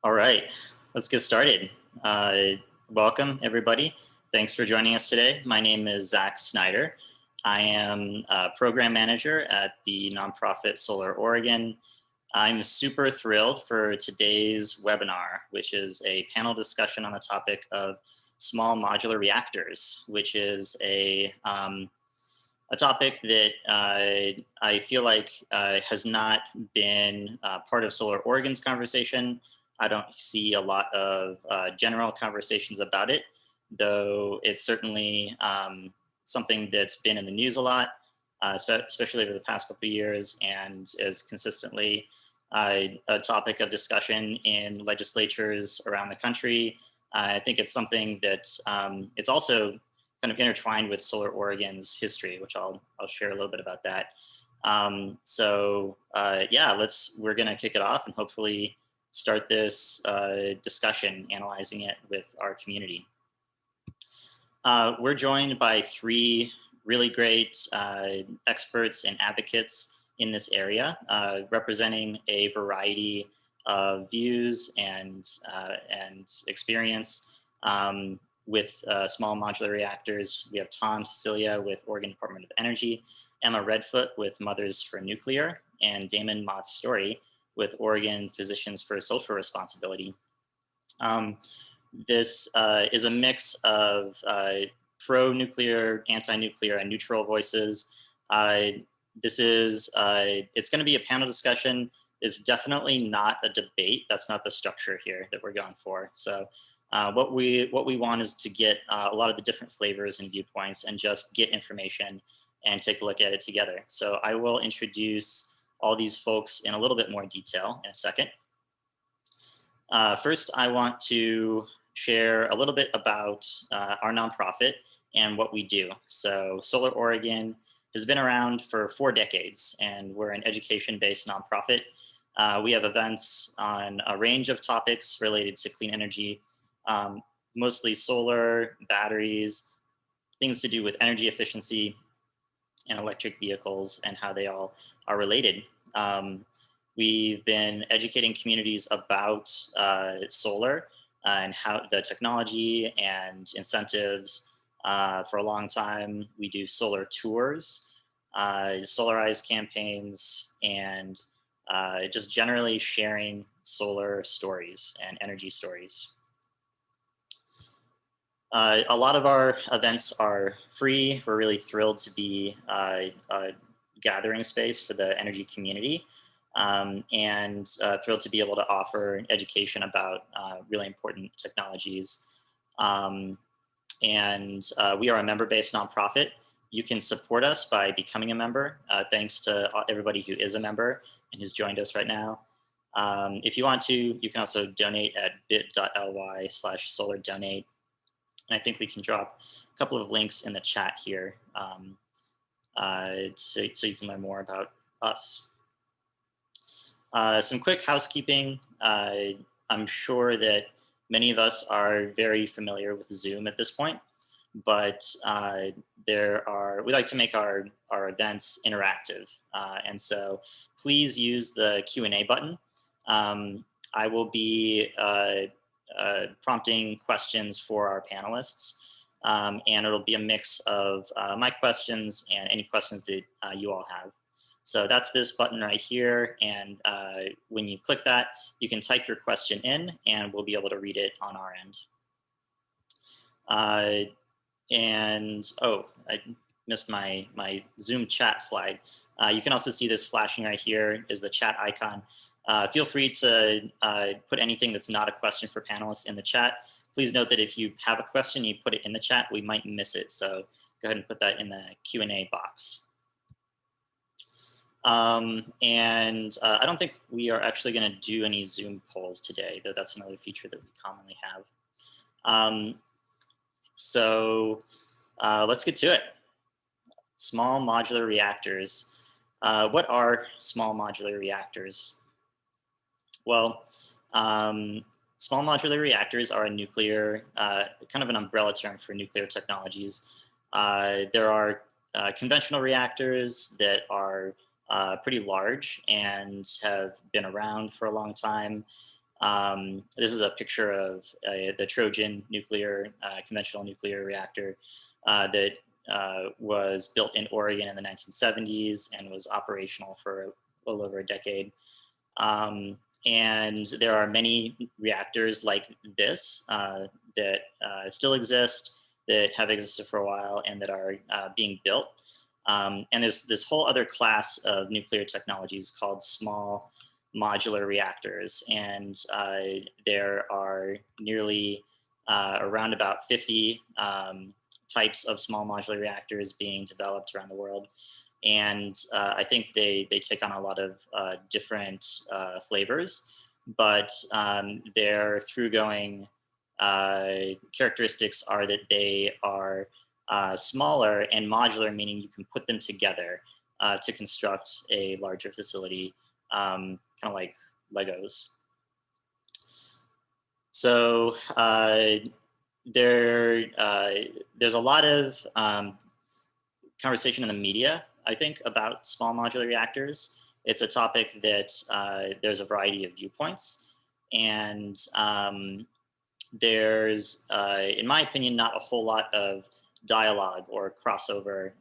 All right, let's get started. Welcome, everybody. Thanks for joining us today. My name is Zach Snyder. I am a program manager at the nonprofit Solar Oregon. I'm super thrilled for today's webinar, which is a panel discussion on the topic of small modular reactors, which is a topic that I feel like has not been part of Solar Oregon's conversation. I don't see a lot of general conversations about it, though it's certainly something that's been in the news a lot, especially over the past couple of years, and is consistently a topic of discussion in legislatures around the country. I think it's something that it's also kind of intertwined with Solar Oregon's history, which I'll share a little bit about that. Yeah, we're gonna kick it off and hopefully start this discussion, analyzing it with our community. We're joined by three really great experts and advocates in this area, representing a variety of views and experience with small modular reactors. We have Tom Sicilia with Oregon Department of Energy, Emma Redfoot with Mothers for Nuclear, and Damon Mott-Story with Oregon Physicians for Social Responsibility. This is a mix of pro-nuclear, anti-nuclear, and neutral voices. It's going to be a panel discussion. It's definitely not a debate. That's not the structure here that we're going for. So what we want is to get a lot of the different flavors and viewpoints and just get information and take a look at it together. So I will introduce all these folks in a little bit more detail in a second. First, I want to share a little bit about our nonprofit and what we do. So Solar Oregon has been around for 4 decades, and we're an education-based nonprofit. We have events on a range of topics related to clean energy, mostly solar, batteries, things to do with energy efficiency and electric vehicles and how they all are related. We've been educating communities about solar and how the technology and incentives for a long time. We do solar tours, solarize campaigns, and just generally sharing solar stories and energy stories. A lot of our events are free. We're really thrilled to be a gathering space for the energy community, and thrilled to be able to offer education about really important technologies. We are a member-based nonprofit. You can support us by becoming a member. Thanks to everybody who is a member and who's joined us right now. If you want to, you can also donate at bit.ly/solardonate. And I think we can drop a couple of links in the chat here so you can learn more about us. Some quick housekeeping. I'm sure that many of us are very familiar with Zoom at this point, but we like to make our events interactive. And so please use the Q&A button. I will be prompting questions for our panelists, and it'll be a mix of my questions and any questions that you all have. So that's this button right here, and when you click that, you can type your question in, and we'll be able to read it on our end. I missed my Zoom chat slide. You can also see this flashing right here is the chat icon. Feel free to put anything that's not a question for panelists in the chat. Please note that if you have a question, you put it in the chat, we might miss it. So go ahead and put that in the Q&A box. I don't think we are actually going to do any Zoom polls today, though that's another feature that we commonly have. Let's get to it. Small modular reactors. What are small modular reactors? Well, small modular reactors are a nuclear, kind of an umbrella term for nuclear technologies. There are conventional reactors that are pretty large and have been around for a long time. This is a picture of the Trojan conventional nuclear reactor that was built in Oregon in the 1970s and was operational for a little over a decade. And there are many reactors like this that still exist, that have existed for a while, and that are being built. And there's this whole other class of nuclear technologies called small modular reactors. And there are nearly around about 50 types of small modular reactors being developed around the world. And I think they take on a lot of different flavors, but their through-going characteristics are that they are smaller and modular, meaning you can put them together to construct a larger facility, kind of like Legos. So there's a lot of conversation in the media, I think, about small modular reactors. It's a topic that there's a variety of viewpoints, and there's, in my opinion, not a whole lot of dialogue or crossover.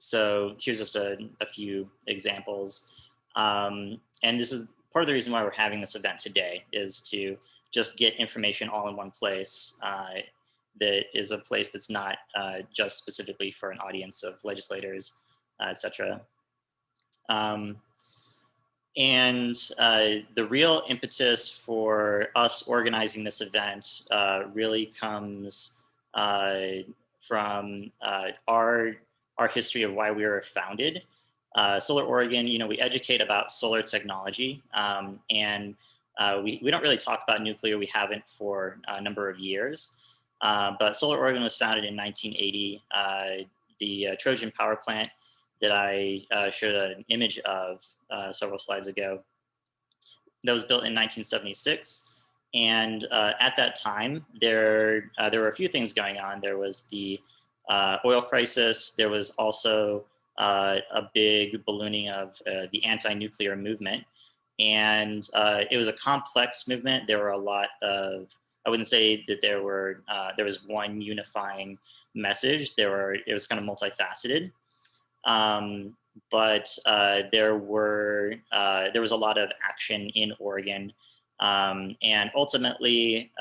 So here's just a few examples. And this is part of the reason why we're having this event today, is to just get information all in one place. That is a place that's not just specifically for an audience of legislators, etc. And the real impetus for us organizing this event really comes from our history of why we were founded. Solar Oregon, we educate about solar technology, and we don't really talk about nuclear. We haven't for a number of years. But Solar Oregon was founded in 1980. The Trojan power plant that I showed an image of several slides ago, that was built in 1976. And at that time, there were a few things going on. There was the oil crisis. There was also a big ballooning of the anti-nuclear movement. And it was a complex movement. There were a lot of, I wouldn't say that there was one unifying message. It was kind of multifaceted. But there was a lot of action in Oregon. And ultimately,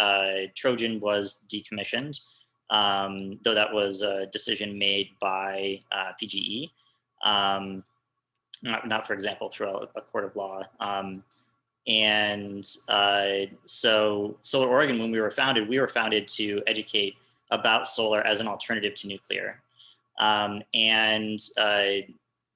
Trojan was decommissioned, though that was a decision made by PGE, not, for example, through a court of law. So Solar Oregon, when we were founded to educate about solar as an alternative to nuclear.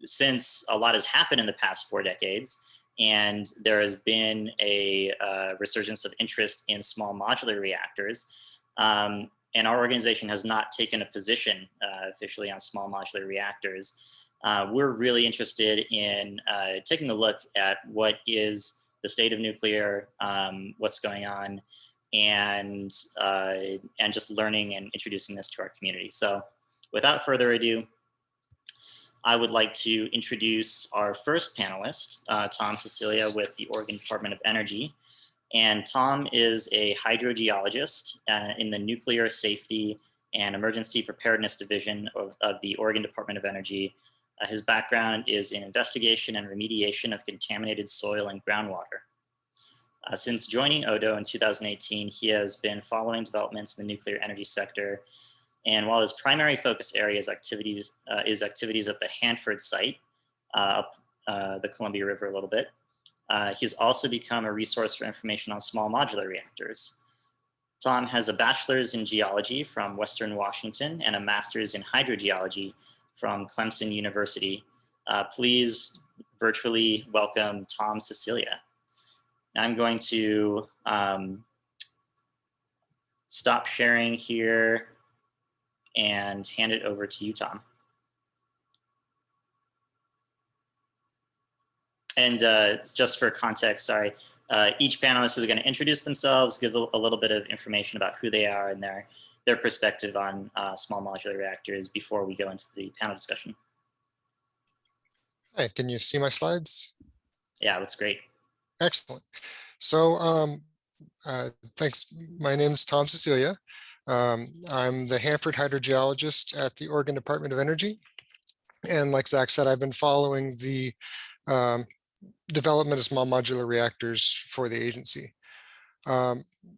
Since a lot has happened in the past 4 decades, and there has been a resurgence of interest in small modular reactors, and our organization has not taken a position officially on small modular reactors, we're really interested in taking a look at what is the state of nuclear, what's going on, and just learning and introducing this to our community. So without further ado, I would like to introduce our first panelist, Tom Sicilia with the Oregon Department of Energy. And Tom is a hydrogeologist in the Nuclear Safety and Emergency Preparedness Division of the Oregon Department of Energy. His background is in investigation and remediation of contaminated soil and groundwater. Since joining ODOE in 2018, he has been following developments in the nuclear energy sector. And while his primary focus area is activities at the Hanford site, up the Columbia River a little bit, he's also become a resource for information on small modular reactors. Tom has a bachelor's in geology from Western Washington and a master's in hydrogeology from Clemson University. Please virtually welcome Tom Sicilia. I'm going to stop sharing here and hand it over to you, Tom. And just for context, sorry, each panelist is going to introduce themselves, give a little bit of information about who they are and their perspective on small modular reactors before we go into the panel discussion. Hi, can you see my slides? Yeah, that's great. Excellent. So thanks. My name is Tom Sicilia. I'm the Hanford hydrogeologist at the Oregon Department of Energy. And like Zach said, I've been following the development of small modular reactors for the agency.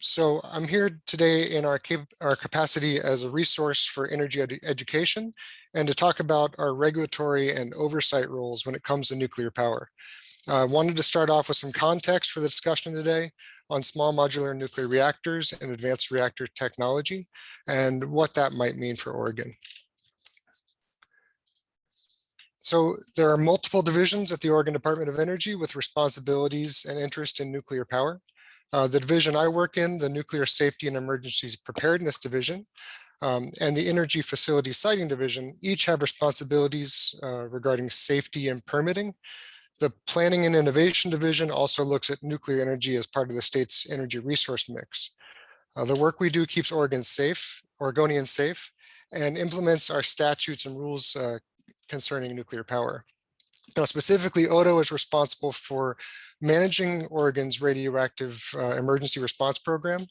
So I'm here today in our capacity as a resource for energy education and to talk about our regulatory and oversight roles when it comes to nuclear power. I wanted to start off with some context for the discussion today on small modular nuclear reactors and advanced reactor technology and what that might mean for Oregon. So there are multiple divisions at the Oregon Department of Energy with responsibilities and interest in nuclear power. The division I work in, the Nuclear Safety and Emergency Preparedness Division, and the Energy Facility Siting Division each have responsibilities regarding safety and permitting. The Planning and Innovation Division also looks at nuclear energy as part of the state's energy resource mix. The work we do keeps Oregonians safe, and implements our statutes and rules concerning nuclear power. Now, specifically, ODOE is responsible for managing Oregon's radioactive emergency response program,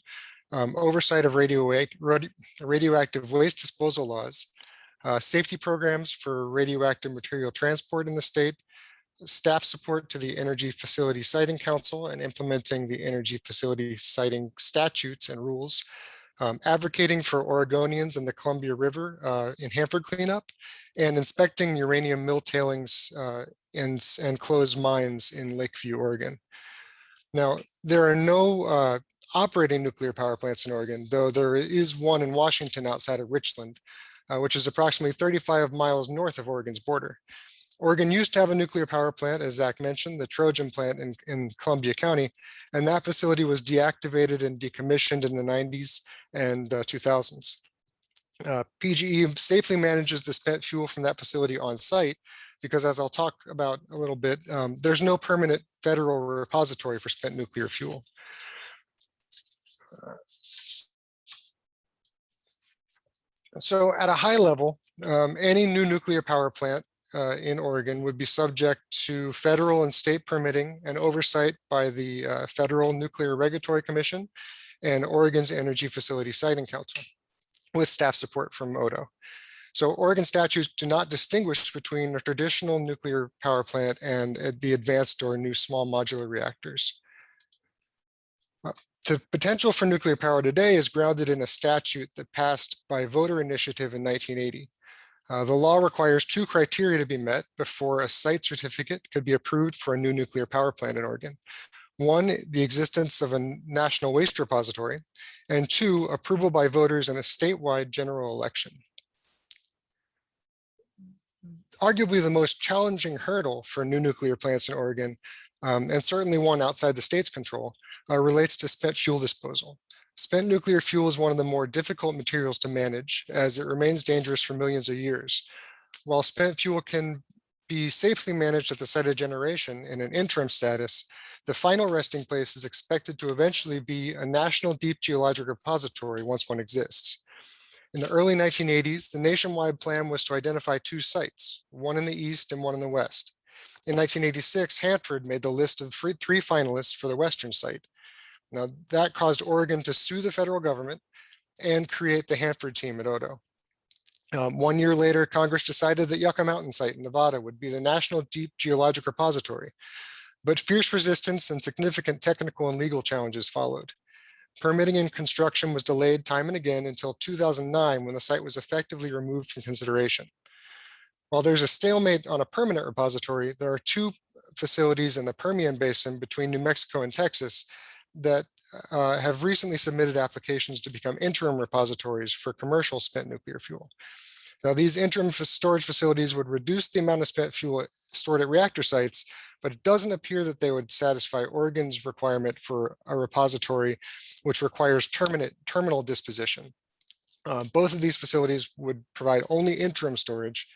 oversight of radioactive waste disposal laws, safety programs for radioactive material transport in the state, staff support to the Energy Facility Siting Council and implementing the Energy Facility Siting statutes and rules, advocating for Oregonians in the Columbia River in Hanford cleanup, and inspecting uranium mill tailings and closed mines in Lakeview, Oregon. Now, there are no operating nuclear power plants in Oregon, though there is one in Washington outside of Richland, which is approximately 35 miles north of Oregon's border. Oregon used to have a nuclear power plant, as Zach mentioned, the Trojan plant in Columbia County, and that facility was deactivated and decommissioned in the 90s and 2000s. PGE safely manages the spent fuel from that facility on site because, as I'll talk about a little bit, there's no permanent federal repository for spent nuclear fuel. So at a high level, any new nuclear power plant in Oregon would be subject to federal and state permitting and oversight by the Federal Nuclear Regulatory Commission and Oregon's Energy Facility Siting Council, with staff support from ODOE. So Oregon statutes do not distinguish between a traditional nuclear power plant and the advanced or new small modular reactors. The potential for nuclear power today is grounded in a statute that passed by voter initiative in 1980. The law requires 2 criteria to be met before a site certificate could be approved for a new nuclear power plant in Oregon. 1, the existence of a national waste repository, and 2, approval by voters in a statewide general election. Arguably the most challenging hurdle for new nuclear plants in Oregon, and certainly one outside the state's control, relates to spent fuel disposal. Spent nuclear fuel is one of the more difficult materials to manage as it remains dangerous for millions of years. While spent fuel can be safely managed at the site of generation in an interim status, the final resting place is expected to eventually be a national deep geologic repository once one exists. In the early 1980s, the nationwide plan was to identify 2 sites, one in the east and one in the west. In 1986, Hanford made the list of 3 finalists for the western site. Now, that caused Oregon to sue the federal government and create the Hanford team at ODOE. 1 year later, Congress decided that Yucca Mountain site in Nevada would be the National Deep Geologic Repository, but fierce resistance and significant technical and legal challenges followed. Permitting and construction was delayed time and again until 2009, when the site was effectively removed from consideration. While there's a stalemate on a permanent repository, there are 2 facilities in the Permian Basin between New Mexico and Texas that have recently submitted applications to become interim repositories for commercial spent nuclear fuel. Now, these interim storage facilities would reduce the amount of spent fuel stored at reactor sites, but it doesn't appear that they would satisfy Oregon's requirement for a repository, which requires terminal disposition. Both of these facilities would provide only interim storage.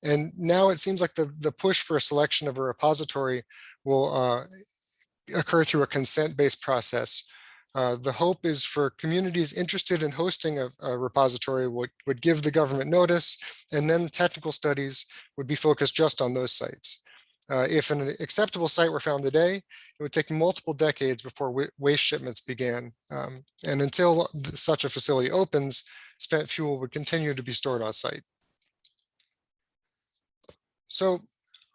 And now it seems like the push for a selection of a repository will occur through a consent-based process. The hope is for communities interested in hosting a repository would give the government notice, and then technical studies would be focused just on those sites. If an acceptable site were found today, it would take multiple decades before waste shipments began. And until such a facility opens, spent fuel would continue to be stored on site. So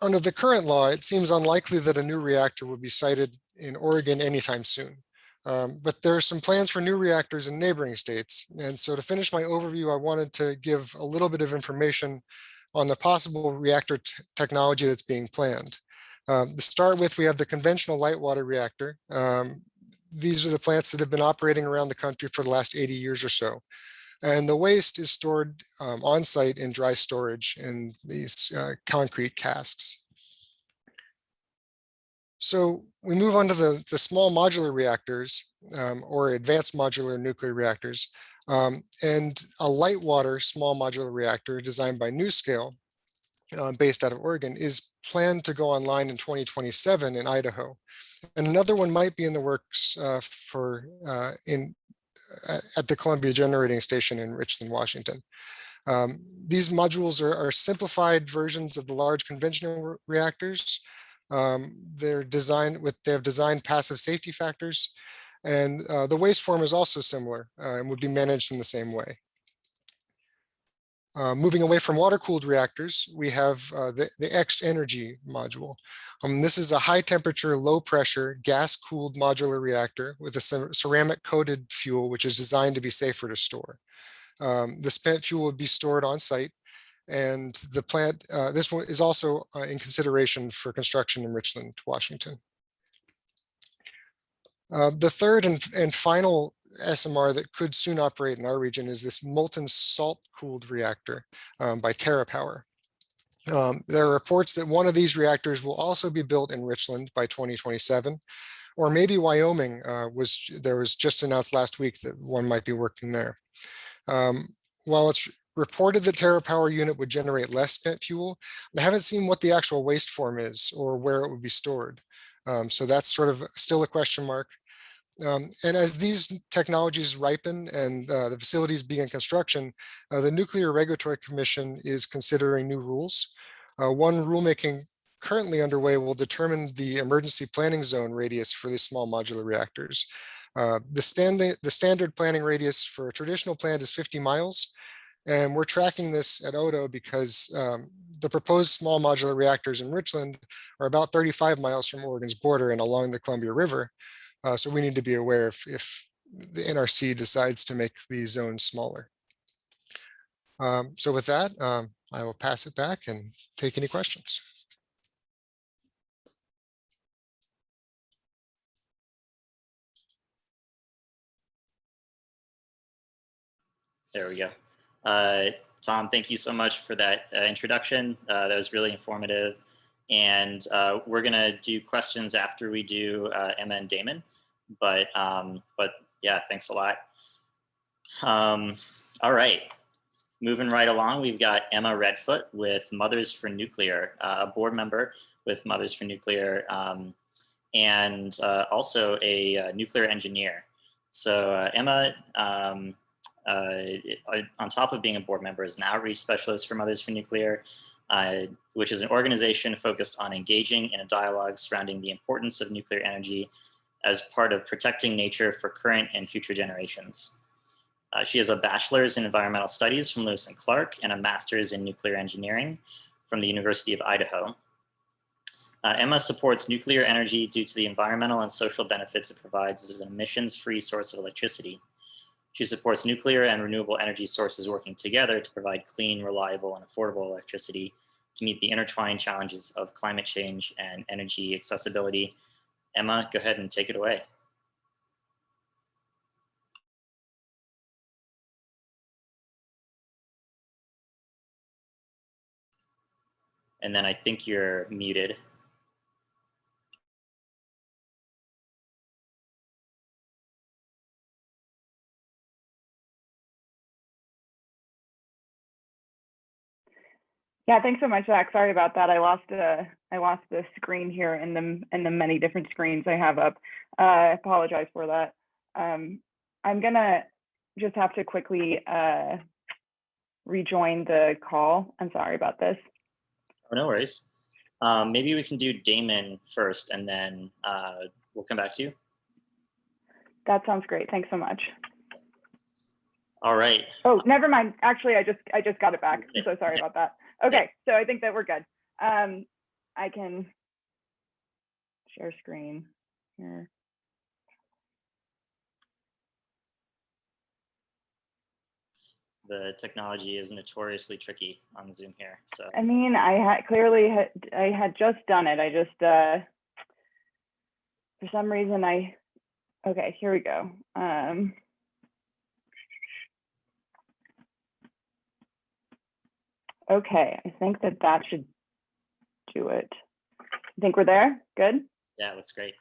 under the current law, it seems unlikely that a new reactor would be sited in Oregon anytime soon. But there are some plans for new reactors in neighboring states. And so to finish my overview, I wanted to give a little bit of information on the possible reactor technology that's being planned. To start with, we have the conventional light water reactor. These are the plants that have been operating around the country for the last 80 years or so. And the waste is stored on site in dry storage in these concrete casks. So we move on to the small modular reactors or advanced modular nuclear reactors. And a light water small modular reactor designed by NuScale, based out of Oregon, is planned to go online in 2027 in Idaho. And another one might be in the works at the Columbia Generating Station in Richland, Washington. These modules are simplified versions of the large conventional reactors. They have designed passive safety factors, and the wasteform is also similar and would be managed in the same way. Moving away from water-cooled reactors, we have the X-energy module. This is a high-temperature, low-pressure, gas-cooled modular reactor with a ceramic-coated fuel, which is designed to be safer to store. The spent fuel would be stored on site, and the plant, this one is also in consideration for construction in Richland, Washington. The third and final SMR that could soon operate in our region is this molten salt cooled reactor by TerraPower. There are reports that one of these reactors will also be built in Richland by 2027, or maybe Wyoming. There was just announced last week that one might be working there. While it's reported that TerraPower unit would generate less spent fuel, I haven't seen what the actual waste form is or where it would be stored. So that's sort of still a question mark. And as these technologies ripen and the facilities begin construction, the Nuclear Regulatory Commission is considering new rules. One rulemaking currently underway will determine the emergency planning zone radius for these small modular reactors. The standard planning radius for a traditional plant is 50 miles. And we're tracking this at ODOE because the proposed small modular reactors in Richland are about 35 miles from Oregon's border and along the Columbia River. So we need to be aware if the NRC decides to make these zones smaller. So with that, I will pass it back and take any questions. There we go. Tom, thank you so much for that introduction. That was really informative. And we're going to do questions after we do Emma and Damon. But yeah, thanks a lot. All right, moving right along, we've got Emma Redfoot with Mothers for Nuclear, a board member with Mothers for Nuclear, and also a nuclear engineer. So Emma, on top of being a board member, is an outreach specialist for Mothers for Nuclear, which is an organization focused on engaging in a dialogue surrounding the importance of nuclear energy as part of protecting nature for current and future generations. She has a bachelor's in environmental studies from Lewis and Clark and a master's in nuclear engineering from the University of Idaho. Emma supports nuclear energy due to the environmental and social benefits it provides as an emissions-free source of electricity. She supports nuclear and renewable energy sources working together to provide clean, reliable, and affordable electricity to meet the intertwined challenges of climate change and energy accessibility. Emma, go ahead and take it away. And then I think you're muted. Yeah, thanks so much, Zach. Sorry about that. I lost the screen here in the many different screens I have up. I apologize for that. I'm gonna just have to quickly rejoin the call. I'm sorry about this. Oh, no worries. Maybe we can do Damon first, and then we'll come back to you. That sounds great. Thanks so much. All right. Oh, never mind. Actually, I just got it back. I'm so sorry about that. Okay, so I think that we're good. I can share screen here. The technology is notoriously tricky on Zoom here. So I mean, I had just done it. I just for some reason okay, here we go. Okay, I think that should do it. I think we're there. Good. yeah, that's great.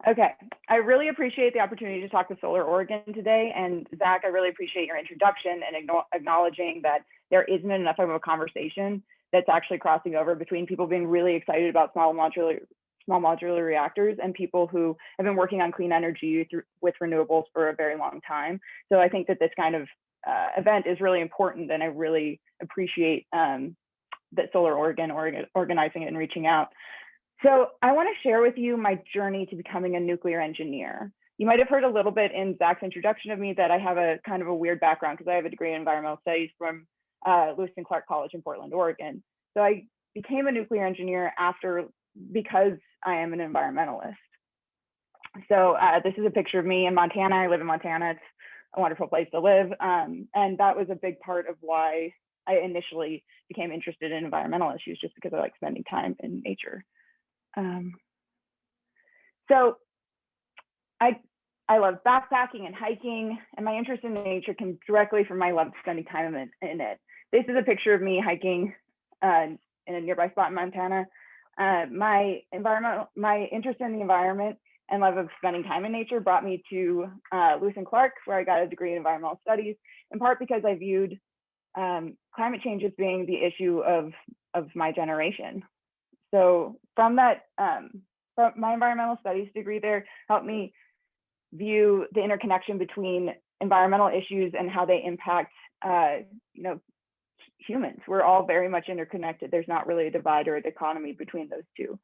Okay, I really appreciate the opportunity to talk to Solar Oregon today. And Zach, I really appreciate your introduction and acknowledging that there isn't enough of a conversation that's actually crossing over between people being really excited about small modular reactors and people who have been working on clean energy with renewables for a very long time. So I think that this kind of event is really important, and I really appreciate that Solar Oregon organizing it and reaching out. So I want to share with you my journey to becoming a nuclear engineer. You might have heard a little bit in Zach's introduction of me that I have a kind of a weird background because I have a degree in environmental studies from Lewis and Clark College in Portland, Oregon. So I became a nuclear engineer because I am an environmentalist. So this is a picture of me in Montana. I live in Montana. It's a wonderful place to live. And that was a big part of why I initially became interested in environmental issues, just because I like spending time in nature. So I love backpacking and hiking, and my interest in nature came directly from my love of spending time in it. This is a picture of me hiking in a nearby spot in Montana. My interest in the environment and love of spending time in nature brought me to Lewis and Clark, where I got a degree in environmental studies, in part because I viewed climate change as being the issue of my generation. So from that, from my environmental studies degree there helped me view the interconnection between environmental issues and how they impact, humans. We're all very much interconnected. There's not really a divide or a dichotomy between those two.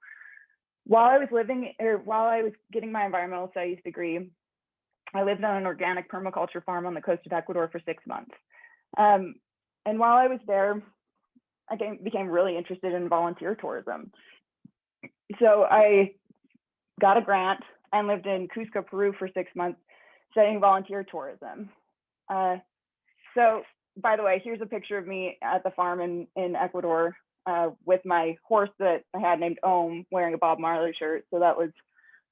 While I was getting my environmental studies degree, I lived on an organic permaculture farm on the coast of Ecuador for 6 months. And while I was there, I became really interested in volunteer tourism. So I got a grant and lived in Cusco, Peru for 6 months studying volunteer tourism. So by the way, here's a picture of me at the farm in Ecuador with my horse that I had named Ohm, wearing a Bob Marley shirt. So that was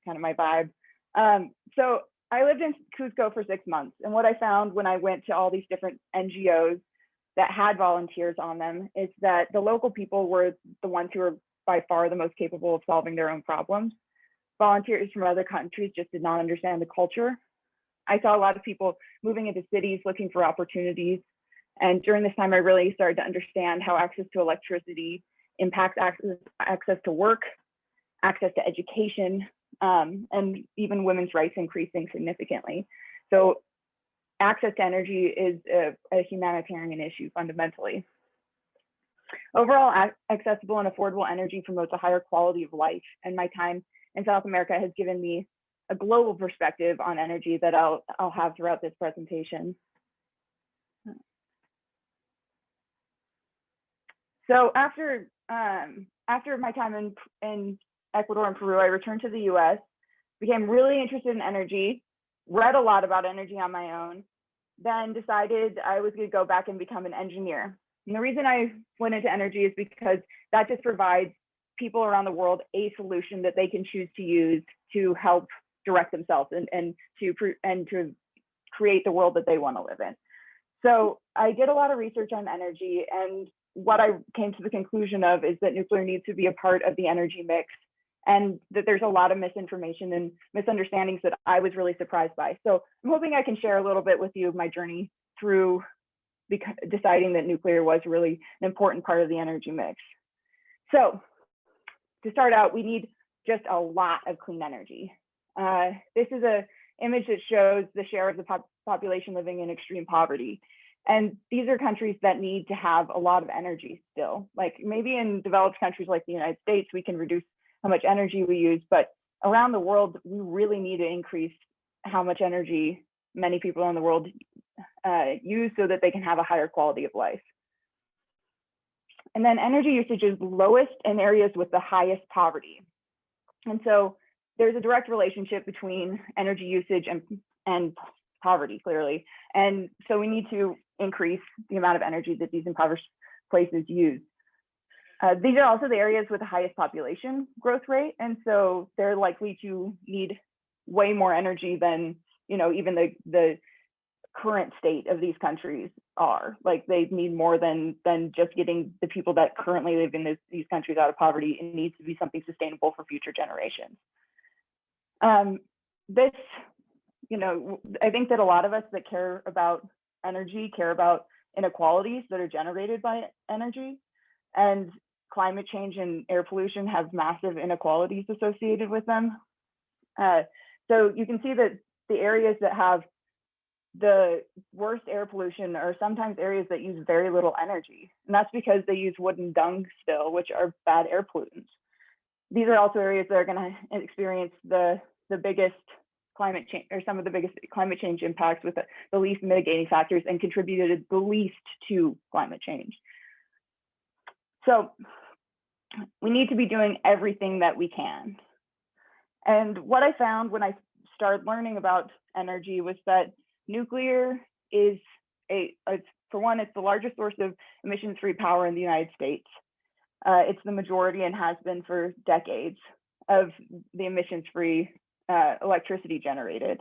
kind of my vibe. So I lived in Cusco for 6 months. And what I found when I went to all these different NGOs that had volunteers on them is that the local people were the ones who were by far the most capable of solving their own problems. Volunteers from other countries just did not understand the culture. I saw a lot of people moving into cities looking for opportunities. And during this time, I really started to understand how access to electricity impacts access to work, access to education, and even women's rights increasing significantly. So access to energy is a humanitarian issue fundamentally. Overall, accessible and affordable energy promotes a higher quality of life. And my time in South America has given me a global perspective on energy that I'll have throughout this presentation. So after my time in Ecuador and Peru, I returned to the US, became really interested in energy, read a lot about energy on my own, then decided I was going to go back and become an engineer. And the reason I went into energy is because that just provides people around the world a solution that they can choose to use to help direct themselves and to create the world that they want to live in. So I did a lot of research on energy, and what I came to the conclusion of is that nuclear needs to be a part of the energy mix, and that there's a lot of misinformation and misunderstandings that I was really surprised by. So I'm hoping I can share a little bit with you of my journey through deciding that nuclear was really an important part of the energy mix. So to start out, we need just a lot of clean energy. This is an image that shows the share of the population living in extreme poverty. And these are countries that need to have a lot of energy still. Like maybe in developed countries like the United States, we can reduce how much energy we use, but around the world, we really need to increase how much energy many people in the world use so that they can have a higher quality of life. And then energy usage is lowest in areas with the highest poverty. And so there's a direct relationship between energy usage and poverty, clearly. And so we need to increase the amount of energy that these impoverished places use. These are also the areas with the highest population growth rate. And so they're likely to need way more energy than, even the current state of these countries are. Like they need more than just getting the people that currently live in these countries out of poverty. It needs to be something sustainable for future generations. I think that a lot of us that care about energy care about inequalities that are generated by energy, and climate change and air pollution have massive inequalities associated with them. So you can see that the areas that have the worst air pollution are sometimes areas that use very little energy. And that's because they use wood and dung still, which are bad air pollutants. These are also areas that are going to experience the biggest climate change, or some of the biggest climate change impacts with the least mitigating factors, and contributed the least to climate change. So we need to be doing everything that we can. And what I found when I started learning about energy was that nuclear is for one, it's the largest source of emissions-free power in the United States. It's the majority and has been for decades of the emissions-free electricity generated.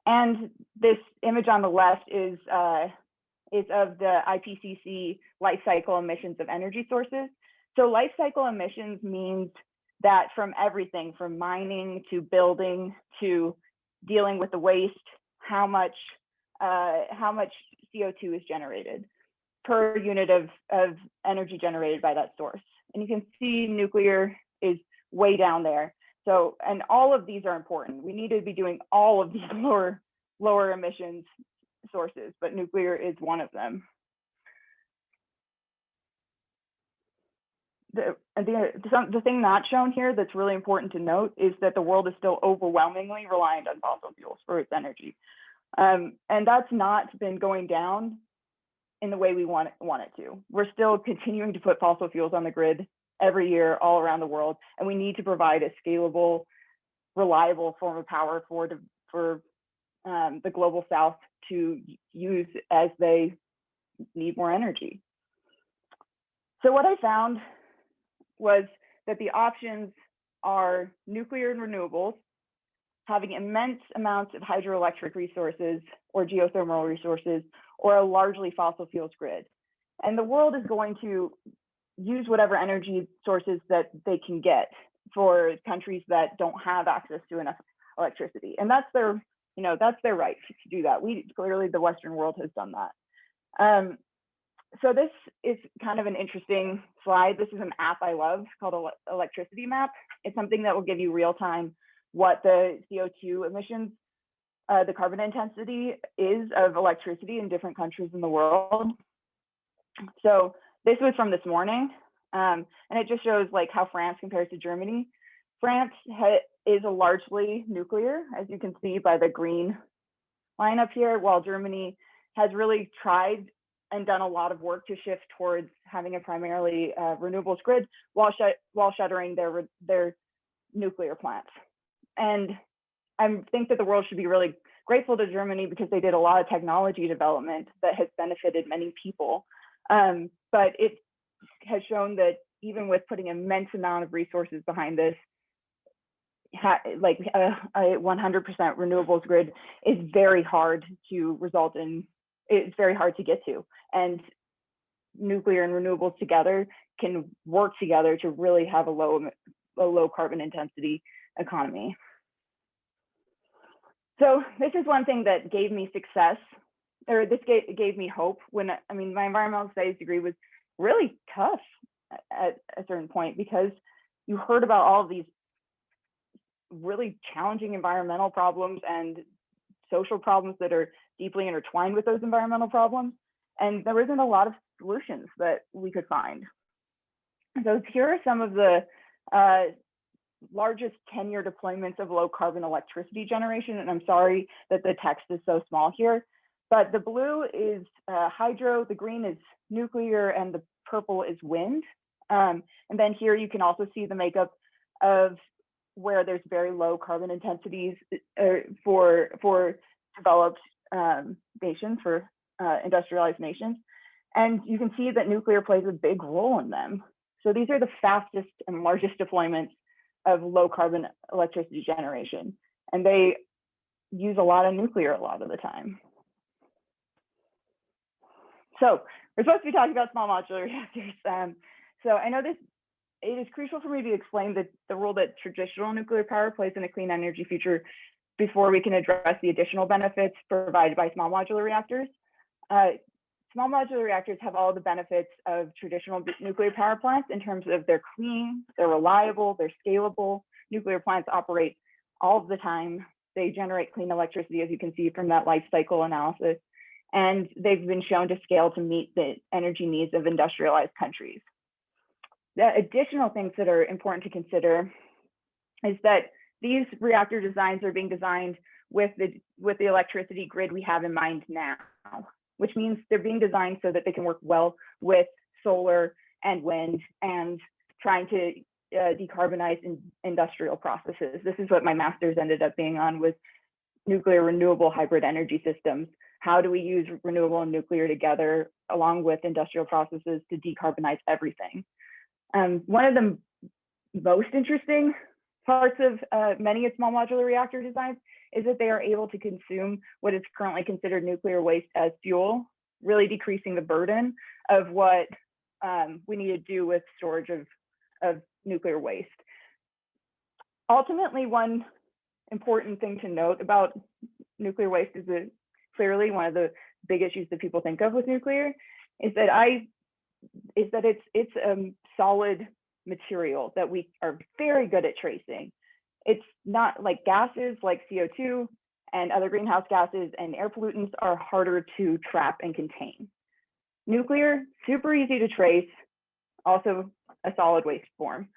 And this image on the left is of the IPCC life cycle emissions of energy sources. So life cycle emissions means that from everything from mining to building to dealing with the waste, how much CO2 is generated per unit of energy generated by that source. And you can see nuclear is way down there. So, and all of these are important. We need to be doing all of these lower emissions sources, but nuclear is one of them. The thing not shown here that's really important to note is that the world is still overwhelmingly reliant on fossil fuels for its energy. And that's not been going down in the way we want it to. We're still continuing to put fossil fuels on the grid every year all around the world, and we need to provide a scalable, reliable form of power for the global south to use as they need more energy. So what I found was that the options are nuclear and renewables, having immense amounts of hydroelectric resources or geothermal resources, or a largely fossil fuels grid. And the world is going to use whatever energy sources that they can get for countries that don't have access to enough electricity. And that's their right to do that. Clearly the Western world has done that. So this is kind of an interesting slide. This is an app I love called Electricity Map. It's something that will give you real time what the CO2 emissions, the carbon intensity is of electricity in different countries in the world. So this was from this morning, and it just shows like how France compares to Germany. France is a largely nuclear, as you can see by the green line up here, while Germany has really tried and done a lot of work to shift towards having a primarily renewables grid while shuttering their nuclear plants. And I think that the world should be really grateful to Germany because they did a lot of technology development that has benefited many people. But it has shown that even with putting immense amount of resources behind this, like a 100% renewables grid is very hard to result in. It's very hard to get to, and nuclear and renewables together can work together to really have a low carbon intensity economy. So this is one thing that gave me success, or this gave me hope when, my environmental studies degree was really tough at a certain point because you heard about all of these really challenging environmental problems and social problems that are deeply intertwined with those environmental problems. and there wasn't a lot of solutions that we could find. So here are some of the largest 10-year deployments of low carbon electricity generation. And I'm sorry that the text is so small here, but the blue is hydro, the green is nuclear, and the purple is wind. And then here you can also see the makeup of where there's very low carbon intensities for developed nations, for industrialized nations. And you can see that nuclear plays a big role in them. So these are the fastest and largest deployments of low carbon electricity generation. And they use a lot of nuclear a lot of the time. So we're supposed to be talking about small modular reactors. So I know it is crucial for me to explain the role that traditional nuclear power plays in a clean energy future before we can address the additional benefits provided by small modular reactors. Small modular reactors have all the benefits of traditional nuclear power plants in terms of they're clean, they're reliable, they're scalable. Nuclear plants operate all of the time. They generate clean electricity, as you can see from that life cycle analysis. And they've been shown to scale to meet the energy needs of industrialized countries. The additional things that are important to consider is that these reactor designs are being designed with the electricity grid we have in mind now, which means they're being designed so that they can work well with solar and wind and trying to decarbonize industrial processes. This is what my master's ended up being on, was nuclear renewable hybrid energy systems. How do we use renewable and nuclear together along with industrial processes to decarbonize everything? One of the most interesting parts of many of small modular reactor designs is that they are able to consume what is currently considered nuclear waste as fuel, really decreasing the burden of what we need to do with storage of nuclear waste. Ultimately, one important thing to note about nuclear waste is that clearly one of the big issues that people think of with nuclear is that it's a solid material that we are very good at tracing. It's not like gases like CO2 and other greenhouse gases and air pollutants are harder to trap and contain. Nuclear, super easy to trace, also a solid waste form.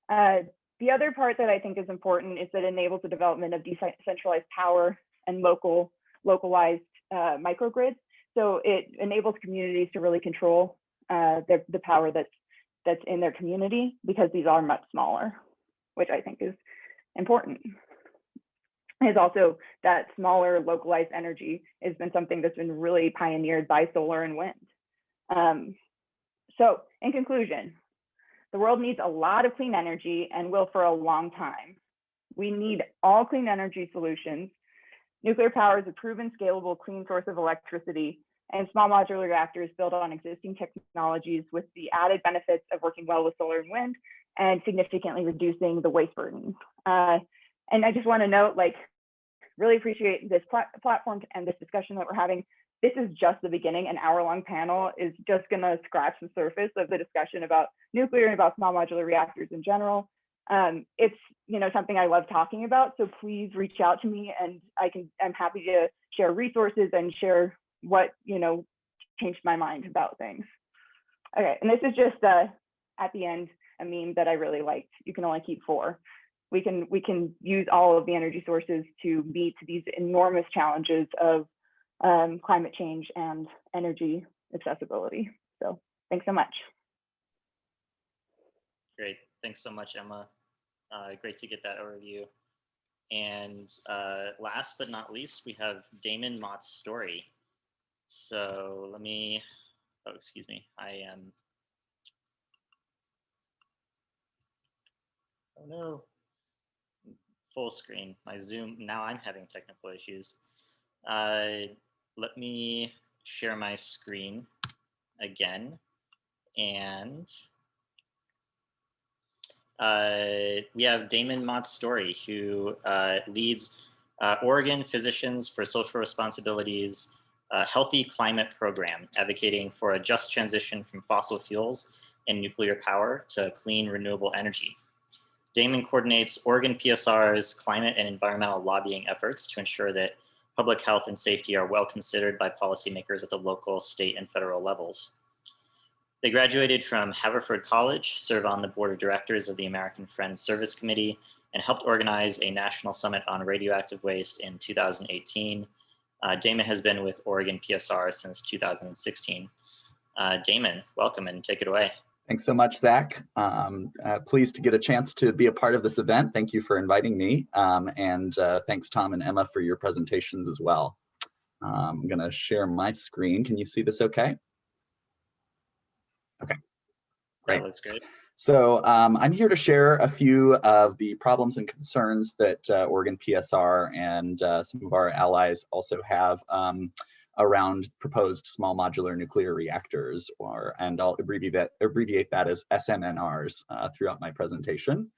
The other part that I think is important is that it enables the development of decentralized power and localized microgrids. So it enables communities to really control the power that's in their community, because these are much smaller, which I think is important. Is also that smaller localized energy has been something that's been really pioneered by solar and wind. So in conclusion, the world needs a lot of clean energy and will for a long time. We need all clean energy solutions. Nuclear power is a proven, scalable, clean source of electricity, and small modular reactors build on existing technologies with the added benefits of working well with solar and wind and significantly reducing the waste burden. And I just want to note, really appreciate this platform and this discussion that we're having. This is just the beginning. An hour-long panel is just going to scratch the surface of the discussion about nuclear and about small modular reactors in general. It's something I love talking about, so please reach out to me, and I'm happy to share resources and share what changed my mind about things. Okay, and this is just at the end a meme that I really liked. You can only keep 4. We can use all of the energy sources to meet these enormous challenges of climate change and energy accessibility. So thanks so much. Great, thanks so much, Emma. Great to get that overview. And last but not least, we have Damon Mott's story. So let me, oh, excuse me, I am, oh no, full screen, my Zoom, now I'm having technical issues. Let me share my screen again, and we have Damon Mott's story, who leads Oregon Physicians for Social Responsibility's Healthy Climate Program, advocating for a just transition from fossil fuels and nuclear power to clean, renewable energy. Damon coordinates Oregon PSR's climate and environmental lobbying efforts to ensure that public health and safety are well considered by policymakers at the local, state, and federal levels. They graduated from Haverford College, serve on the board of directors of the American Friends Service Committee, and helped organize a national summit on radioactive waste in 2018. Damon has been with Oregon PSR since 2016. Damon, welcome and take it away. Thanks so much, Zach. Pleased to get a chance to be a part of this event. Thank you for inviting me. And thanks, Tom and Emma, for your presentations as well. I'm gonna share my screen. Can you see this okay? Okay, great. That looks great. So I'm here to share a few of the problems and concerns that Oregon PSR and some of our allies also have around proposed small modular nuclear reactors, and I'll abbreviate that as SMNRs throughout my presentation.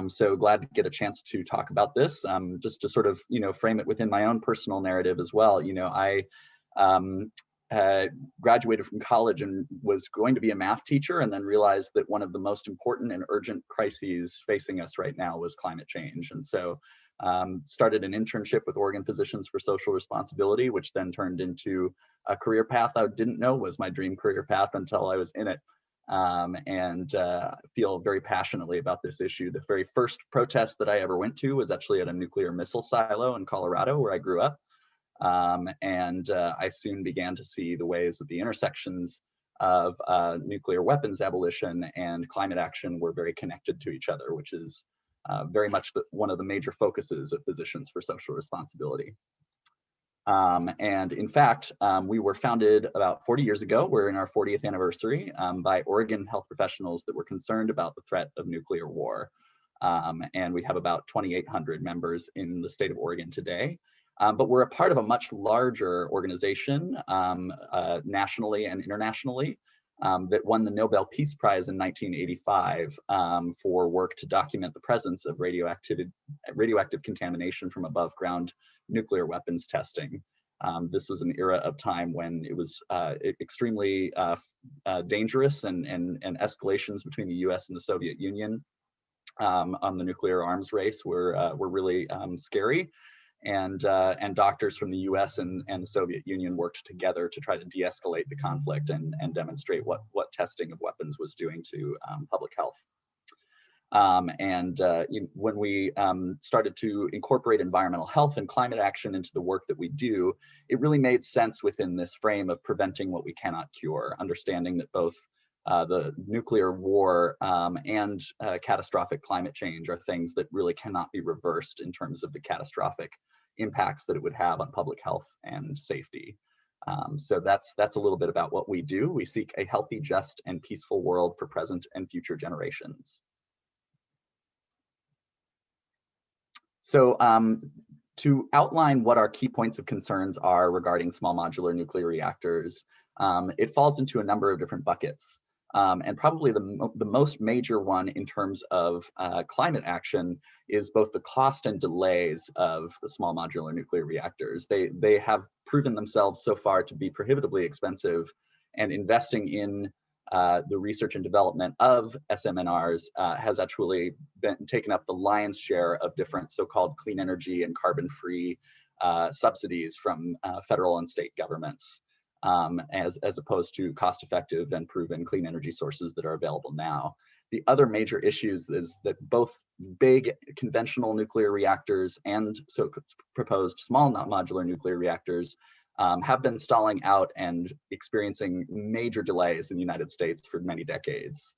So glad to get a chance to talk about this, just to sort of, frame it within my own personal narrative as well. I graduated from college and was going to be a math teacher, and then realized that one of the most important and urgent crises facing us right now was climate change. And so started an internship with Oregon Physicians for Social Responsibility, which then turned into a career path I didn't know was my dream career path until I was in it. And feel very passionately about this issue. The very first protest that I ever went to was actually at a nuclear missile silo in Colorado, where I grew up. And I soon began to see the ways that the intersections of nuclear weapons abolition and climate action were very connected to each other, which is very much one of the major focuses of Physicians for Social Responsibility. And in fact, we were founded about 40 years ago. We're in our 40th anniversary by Oregon health professionals that were concerned about the threat of nuclear war. And we have about 2,800 members in the state of Oregon today. But we're a part of a much larger organization, nationally and internationally, that won the Nobel Peace Prize in 1985 for work to document the presence of radioactive contamination from above ground nuclear weapons testing. This was an era of time when it was extremely dangerous, and escalations between the US and the Soviet Union on the nuclear arms race were really scary. And doctors from the US and the Soviet Union worked together to try to de-escalate the conflict and demonstrate what testing of weapons was doing to public health. When we started to incorporate environmental health and climate action into the work that we do, it really made sense within this frame of preventing what we cannot cure, understanding that both the nuclear war and catastrophic climate change are things that really cannot be reversed in terms of the catastrophic impacts that it would have on public health and safety. So that's a little bit about what we do. We seek a healthy, just, and peaceful world for present and future generations. So to outline what our key points of concerns are regarding small modular nuclear reactors, it falls into a number of different buckets. And probably the most major one in terms of climate action is both the cost and delays of the small modular nuclear reactors. They have proven themselves so far to be prohibitively expensive, and investing in the research and development of SMNRs has actually taken up the lion's share of different so-called clean energy and carbon-free subsidies from federal and state governments. As opposed to cost-effective and proven clean energy sources that are available now. The other major issues is that both big conventional nuclear reactors and so proposed small modular nuclear reactors have been stalling out and experiencing major delays in the United States for many decades.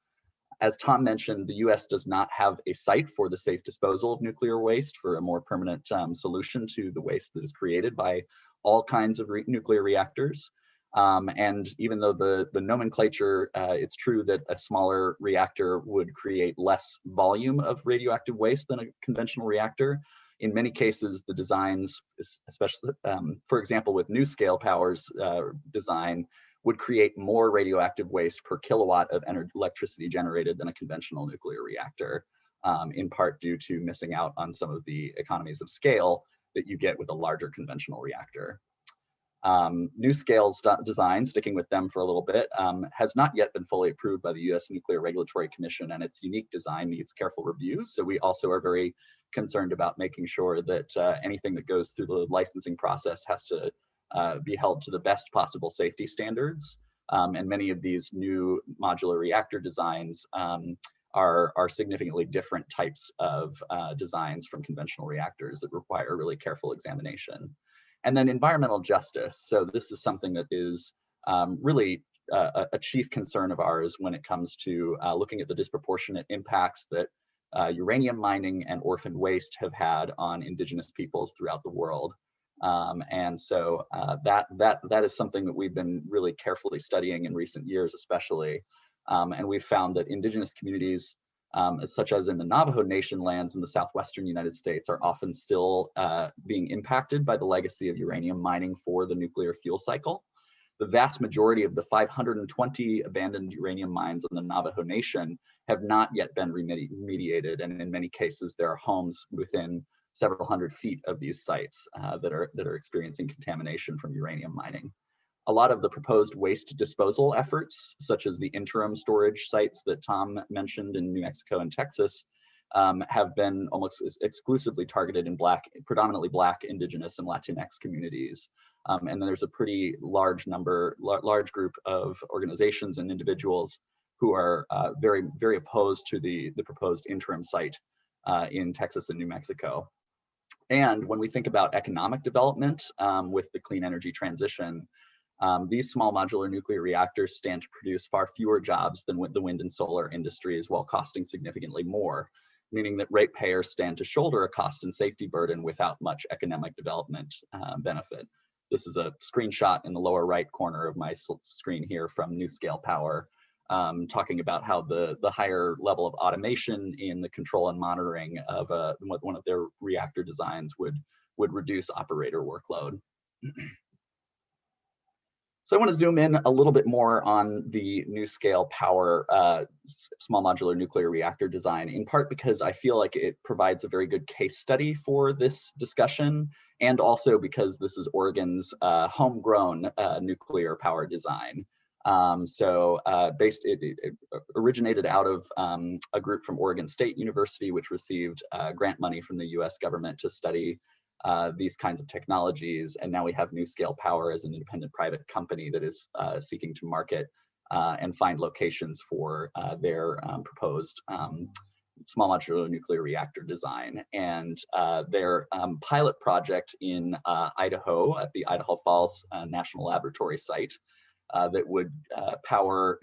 As Tom mentioned, the US does not have a site for the safe disposal of nuclear waste for a more permanent solution to the waste that is created by all kinds of nuclear reactors. And even though the nomenclature, it's true that a smaller reactor would create less volume of radioactive waste than a conventional reactor. In many cases, the designs, especially, for example, with NuScale Power's design, would create more radioactive waste per kilowatt of electricity generated than a conventional nuclear reactor, in part due to missing out on some of the economies of scale that you get with a larger conventional reactor. NuScale's design, sticking with them for a little bit, has not yet been fully approved by the U.S. Nuclear Regulatory Commission, and its unique design needs careful review. So we also are very concerned about making sure that anything that goes through the licensing process has to be held to the best possible safety standards. And many of these new modular reactor designs are significantly different types of designs from conventional reactors that require really careful examination. And then environmental justice. So this is something that is really a chief concern of ours when it comes to looking at the disproportionate impacts that uranium mining and orphaned waste have had on indigenous peoples throughout the world. And so that is something that we've been really carefully studying in recent years, especially. And we've found that indigenous communities, such as in the Navajo Nation lands in the southwestern United States, are often still being impacted by the legacy of uranium mining for the nuclear fuel cycle. The vast majority of the 520 abandoned uranium mines in the Navajo Nation have not yet been remediated, and in many cases there are homes within several hundred feet of these sites that are experiencing contamination from uranium mining. A lot of the proposed waste disposal efforts, such as the interim storage sites that Tom mentioned in New Mexico and Texas, have been almost exclusively targeted in predominantly Black, Indigenous, and Latinx communities. And then there's a pretty large group of organizations and individuals who are very, very opposed to the proposed interim site in Texas and New Mexico. And when we think about economic development with the clean energy transition, these small modular nuclear reactors stand to produce far fewer jobs than the wind and solar industries, while costing significantly more, meaning that ratepayers stand to shoulder a cost and safety burden without much economic development benefit. This is a screenshot in the lower right corner of my screen here from NuScale Power, talking about how the higher level of automation in the control and monitoring of one of their reactor designs would reduce operator workload. So I want to zoom in a little bit more on the NuScale Power small modular nuclear reactor design, in part because I feel like it provides a very good case study for this discussion, and also because this is Oregon's homegrown nuclear power design. It originated out of a group from Oregon State University, which received grant money from the US government to study these kinds of technologies. And now we have NuScale Power as an independent private company that is seeking to market and find locations for their proposed small modular nuclear reactor design. And their pilot project in Idaho at the Idaho Falls National Laboratory site that would power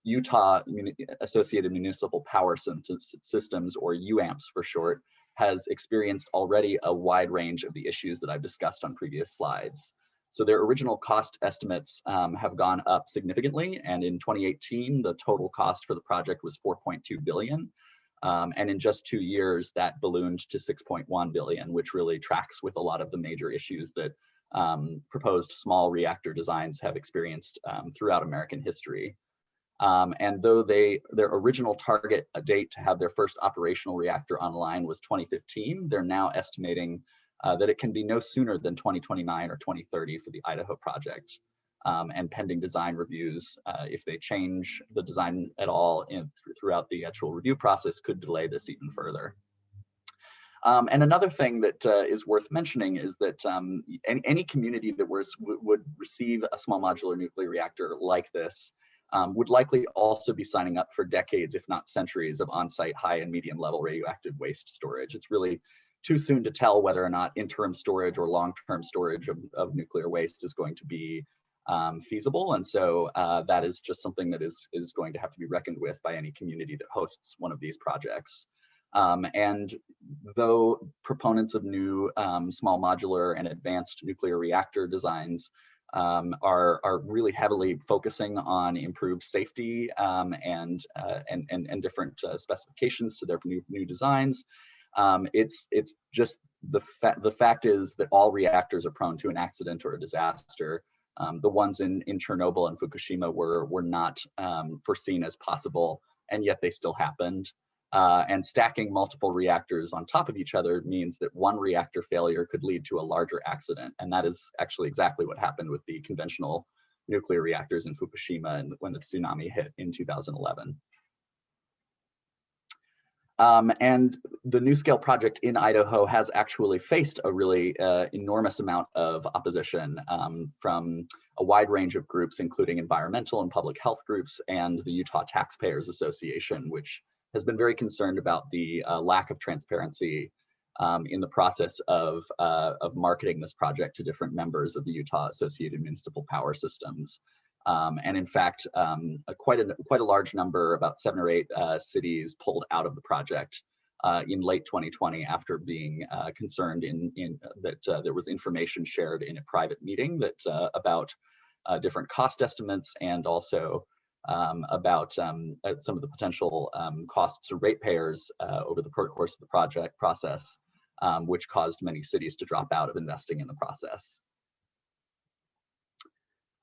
Utah Associated Municipal Power Systems, or UAMPS for short, has experienced already a wide range of the issues that I've discussed on previous slides. So their original cost estimates have gone up significantly, and in 2018, the total cost for the project was $4.2 billion. And in just 2 years, that ballooned to $6.1 billion, which really tracks with a lot of the major issues that proposed small reactor designs have experienced throughout American history. And though their original target date to have their first operational reactor online was 2015, they're now estimating that it can be no sooner than 2029 or 2030 for the Idaho project. And pending design reviews, if they change the design at all throughout the actual review process, could delay this even further. And another thing that is worth mentioning is that any community that would receive a small modular nuclear reactor like this would likely also be signing up for decades, if not centuries, of on-site high and medium level radioactive waste storage. It's really too soon to tell whether or not interim storage or long-term storage of nuclear waste is going to be feasible. And so that is just something that is going to have to be reckoned with by any community that hosts one of these projects. And though proponents of new small modular and advanced nuclear reactor designs are really heavily focusing on improved safety and different specifications to their new designs, it's just the fact is that all reactors are prone to an accident or a disaster. The ones in Chernobyl and Fukushima were not foreseen as possible, and yet they still happened. And stacking multiple reactors on top of each other means that one reactor failure could lead to a larger accident. And that is actually exactly what happened with the conventional nuclear reactors in Fukushima and when the tsunami hit in 2011. And the NuScale project in Idaho has actually faced a really enormous amount of opposition from a wide range of groups, including environmental and public health groups and the Utah Taxpayers Association, which has been very concerned about the lack of transparency in the process of marketing this project to different members of the Utah Associated Municipal Power Systems. And in fact, quite a large number, about 7 or 8 cities pulled out of the project in late 2020 after being concerned that there was information shared in a private meeting that about different cost estimates and also about some of the potential costs to ratepayers over the course of the project process, which caused many cities to drop out of investing in the process.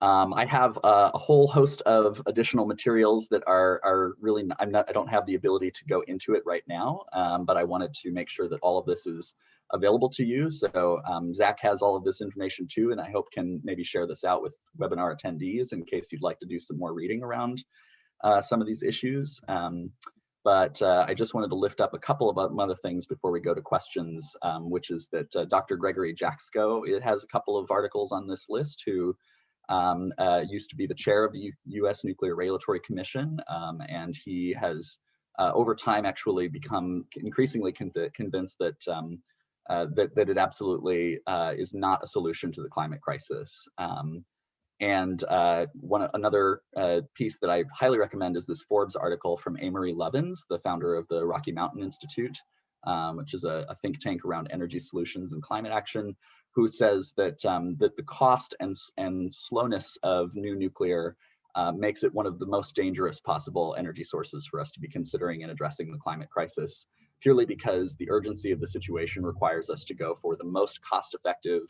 I have a whole host of additional materials that are really, I don't have the ability to go into it right now, but I wanted to make sure that all of this is available to you. So Zach has all of this information too, and I hope can maybe share this out with webinar attendees in case you'd like to do some more reading around some of these issues. But I just wanted to lift up a couple of other things before we go to questions, which is that Dr. Gregory Jaczko has a couple of articles on this list who used to be the chair of the U.S. Nuclear Regulatory Commission, and he has over time actually become increasingly convinced that that it absolutely is not a solution to the climate crisis. Another piece that I highly recommend is this Forbes article from Amory Lovins, the founder of the Rocky Mountain Institute, which is a think tank around energy solutions and climate action, who says that that the cost and slowness of new nuclear makes it one of the most dangerous possible energy sources for us to be considering in addressing the climate crisis, purely because the urgency of the situation requires us to go for the most cost-effective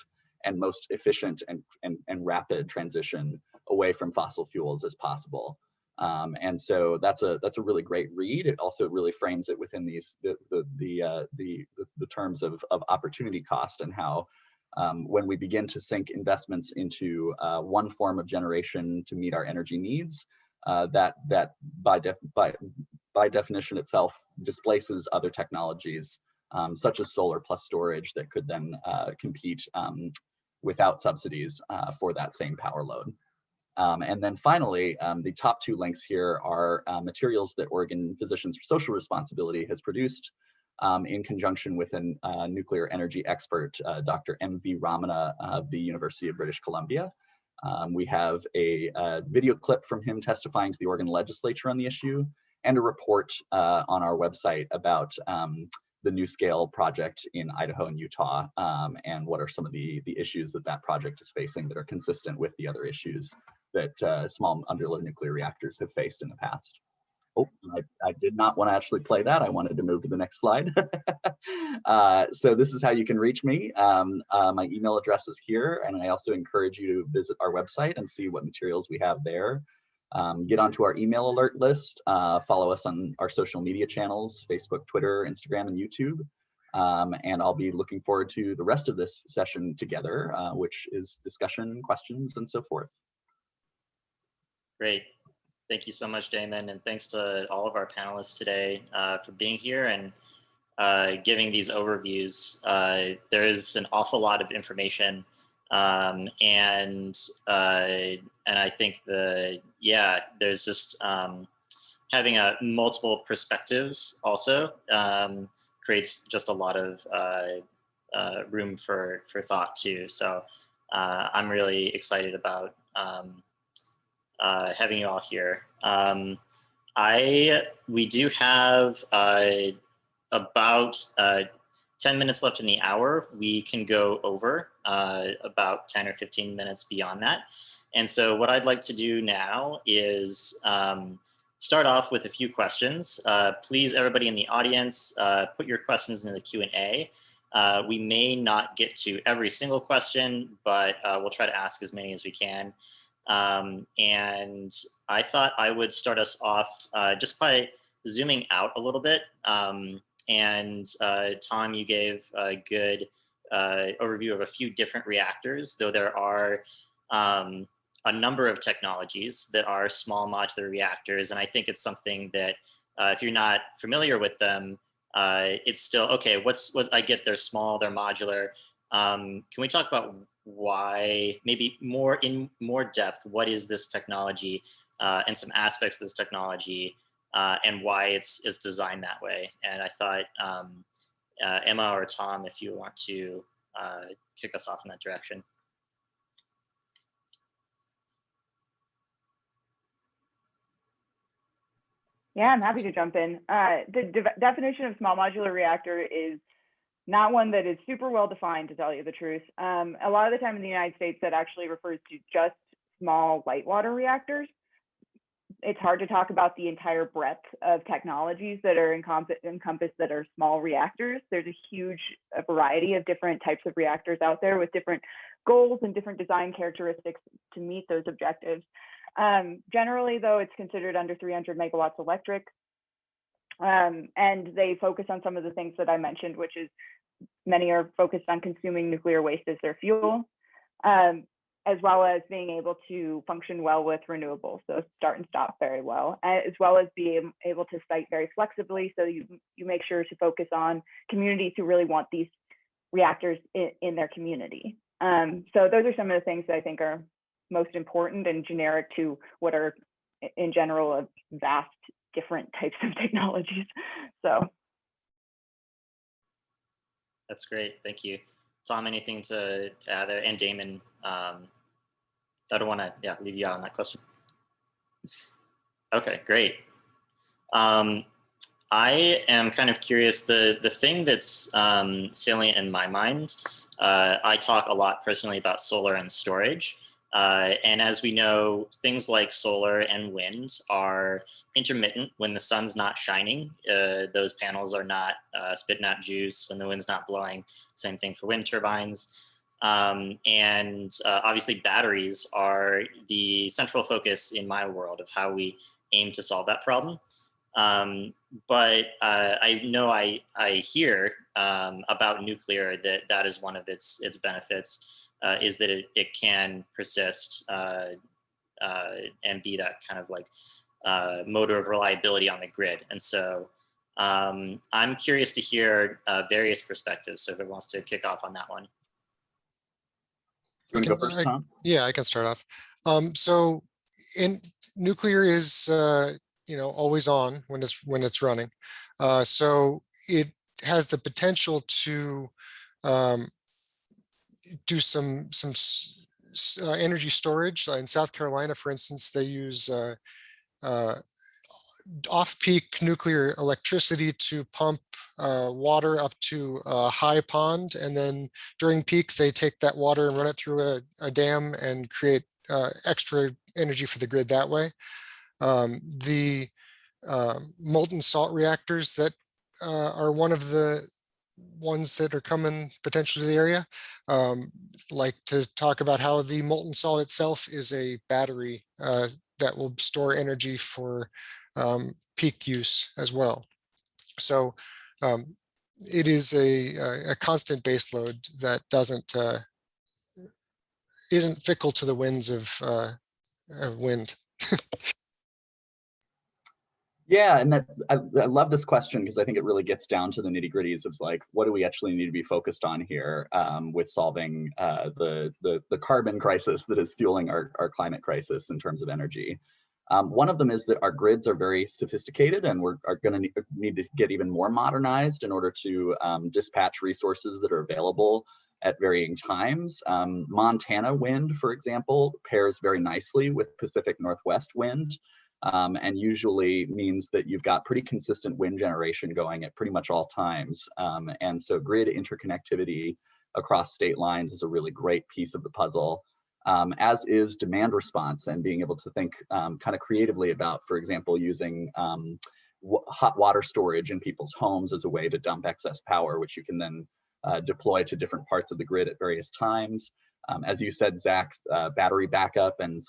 and most efficient and rapid transition away from fossil fuels as possible. And so that's a really great read. It also really frames it within these the terms of opportunity cost and how when we begin to sink investments into one form of generation to meet our energy needs, that by definition itself displaces other technologies such as solar plus storage that could then compete without subsidies for that same power load. And then finally, the top 2 links here are materials that Oregon Physicians for Social Responsibility has produced in conjunction with a nuclear energy expert, Dr. M.V. Ramana of the University of British Columbia. We have a video clip from him testifying to the Oregon legislature on the issue, and a report on our website about the NuScale project in Idaho and Utah, and what are some of the issues that project is facing that are consistent with the other issues that small modular nuclear reactors have faced in the past. Oh, I did not want to actually play that. I wanted to move to the next slide. So this is how you can reach me. My email address is here, and I also encourage you to visit our website and see what materials we have there. Get onto our email alert list, follow us on our social media channels, Facebook, Twitter, Instagram, and YouTube. And I'll be looking forward to the rest of this session together, which is discussion, questions, and so forth. Great. Thank you so much, Damon, and thanks to all of our panelists today for being here and giving these overviews. There is an awful lot of information, and I think there's just having multiple perspectives also creates just a lot of room for thought too. So I'm really excited about having you all here. We do have about 10 minutes left in the hour. We can go over about 10 or 15 minutes beyond that. And so what I'd like to do now is start off with a few questions. Please, everybody in the audience, put your questions in the Q&A. We may not get to every single question, but we'll try to ask as many as we can. And I thought I would start us off just by zooming out a little bit, and Tom, you gave a good overview of a few different reactors, though there are a number of technologies that are small modular reactors. And I think it's something that if you're not familiar with them, it's still, okay, what I get, they're small, they're modular. Can we talk about why, maybe in more depth, what is this technology and some aspects of this technology and why it's designed that way? And I thought Emma or Tom, if you want to kick us off in that direction. Yeah, I'm happy to jump in. The definition of small modular reactor is not one that is super well defined, to tell you the truth. A lot of the time in the United States, that actually refers to just small light water reactors. It's hard to talk about the entire breadth of technologies that are encompassed that are small reactors. There's a huge variety of different types of reactors out there with different goals and different design characteristics to meet those objectives. Generally, though, it's considered under 300 megawatts electric. And they focus on some of the things that I mentioned, which is many are focused on consuming nuclear waste as their fuel, as well as being able to function well with renewables, so start and stop very well, as well as be able to site very flexibly. So you make sure to focus on communities who really want these reactors in their community. So those are some of the things that I think are most important and generic to what are in general a vast different types of technologies. So that's great, thank you. Tom, anything to add there? And Damon, I don't want to leave you out on that question. Okay, great. I am kind of curious, the thing that's salient in my mind, I talk a lot personally about solar and storage. And as we know, things like solar and wind are intermittent. When the sun's not shining, those panels are not spitting out juice. When the wind's not blowing, same thing for wind turbines. And obviously batteries are the central focus in my world of how we aim to solve that problem. But I know I hear about nuclear that is one of its benefits. Is that it can persist and be that kind of like motor of reliability on the grid. And so I'm curious to hear various perspectives. So if it wants to kick off on that one. You want to go first, Tom? Yeah, I can start off. So nuclear is always on when it's running. So it has the potential to do some energy storage. In South Carolina, for instance, they use off-peak nuclear electricity to pump water up to a high pond, and then during peak they take that water and run it through a dam and create extra energy for the grid that way. The molten salt reactors that are one of the ones that are coming potentially to the area, like to talk about how the molten salt itself is a battery that will store energy for peak use as well. So it is a constant base load that isn't fickle to the winds of wind. Yeah, and I love this question because I think it really gets down to the nitty-gritties of like, what do we actually need to be focused on here with solving the carbon crisis that is fueling our climate crisis in terms of energy. One of them is that our grids are very sophisticated, and we're going to need to get even more modernized in order to dispatch resources that are available at varying times. Montana wind, for example, pairs very nicely with Pacific Northwest wind. And usually means that you've got pretty consistent wind generation going at pretty much all times. And so grid interconnectivity across state lines is a really great piece of the puzzle, as is demand response and being able to think kind of creatively about, for example, using hot water storage in people's homes as a way to dump excess power, which you can then deploy to different parts of the grid at various times. As you said, Zach, battery backup and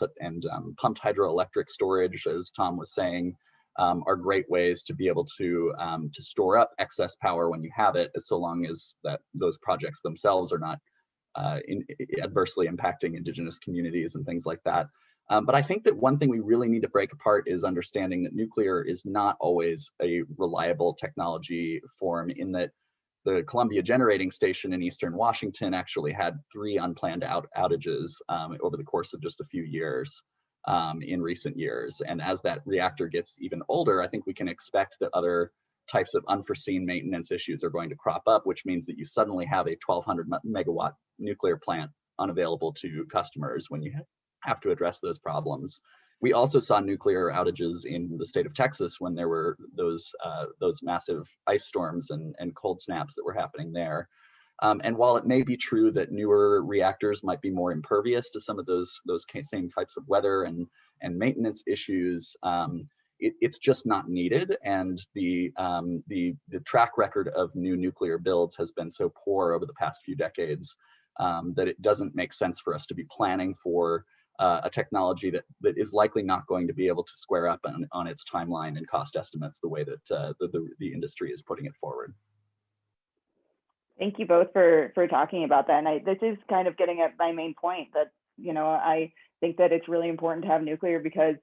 pumped hydroelectric storage, as Tom was saying, are great ways to be able to store up excess power when you have it, so long as those projects themselves are not adversely impacting indigenous communities and things like that. But I think that one thing we really need to break apart is understanding that nuclear is not always a reliable technology form, in that the Columbia Generating Station in Eastern Washington actually had 3 unplanned outages over the course of just a few years in recent years. And as that reactor gets even older, I think we can expect that other types of unforeseen maintenance issues are going to crop up, which means that you suddenly have a 1,200 megawatt nuclear plant unavailable to customers when you have to address those problems. We also saw nuclear outages in the state of Texas when there were those massive ice storms and cold snaps that were happening there. And while it may be true that newer reactors might be more impervious to some of those same types of weather and maintenance issues, it's just not needed. And the track record of new nuclear builds has been so poor over the past few decades that it doesn't make sense for us to be planning for a technology that is likely not going to be able to square up on its timeline and cost estimates the way that the industry is putting it forward. Thank you both for talking about that. And this is kind of getting at my main point that, I think that it's really important to have nuclear because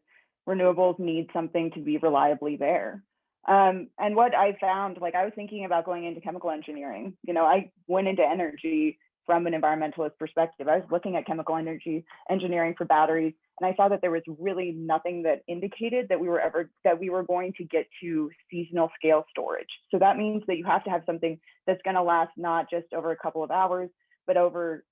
renewables need something to be reliably there. And what I found, like I was thinking about going into chemical engineering, I went into energy from an environmentalist perspective. I was looking at chemical energy engineering for batteries, and I saw that there was really nothing that indicated that we were going to get to seasonal scale storage. So that means that you have to have something that's going to last not just over a couple of hours, but over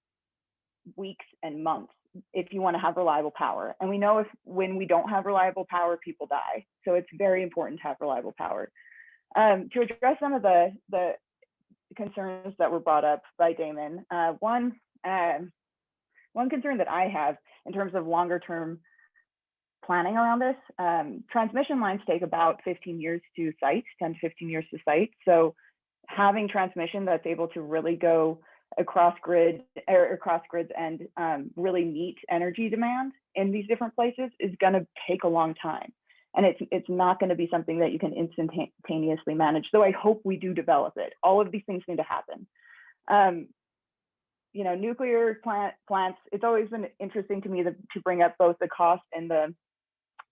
weeks and months if you want to have reliable power. And we know when we don't have reliable power, people die. So it's very important to have reliable power. To address some of the concerns that were brought up by Damon, one concern that I have in terms of longer term planning around this, transmission lines take about 15 years to site, 10 to 15 years to site. So having transmission that's able to really go across grids and really meet energy demand in these different places is going to take a long time. And it's not going to be something that you can instantaneously manage, though I hope we do develop it. All of these things need to happen. Nuclear plants, it's always been interesting to me to bring up both the cost and the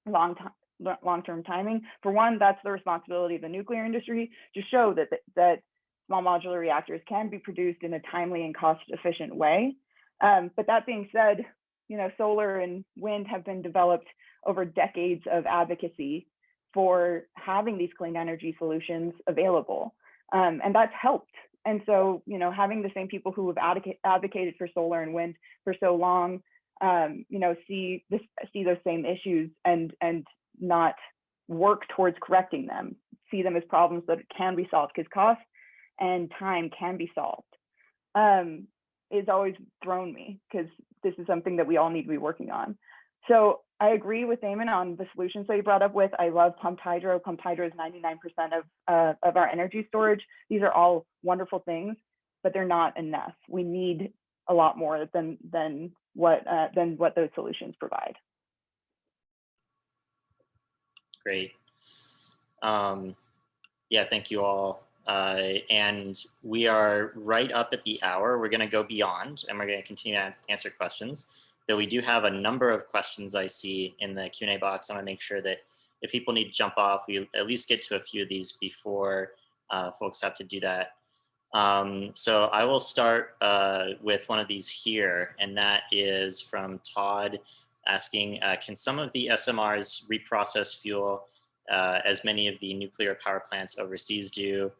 long-term timing. For one, that's the responsibility of the nuclear industry to show that small modular reactors can be produced in a timely and cost-efficient way. But that being said, solar and wind have been developed over decades of advocacy for having these clean energy solutions available. And that's helped. And so, having the same people who have advocated for solar and wind for so long, see those same issues and not work towards correcting them, see them as problems that can be solved because cost and time can be solved, is always thrown me because this is something that we all need to be working on. So I agree with Damon on the solutions that you brought up with. I love pumped hydro. Pumped hydro is 99% of our energy storage. These are all wonderful things, but they're not enough. We need a lot more than what those solutions provide. Great. Yeah, thank you all. And we are right up at the hour. We're going to go beyond, and we're going to continue to answer questions. Though we do have a number of questions I see in the Q&A box. I want to make sure that if people need to jump off, we at least get to a few of these before folks have to do that. So I will start with one of these here, and that is from Todd asking, can some of the SMRs reprocess fuel as many of the nuclear power plants overseas do?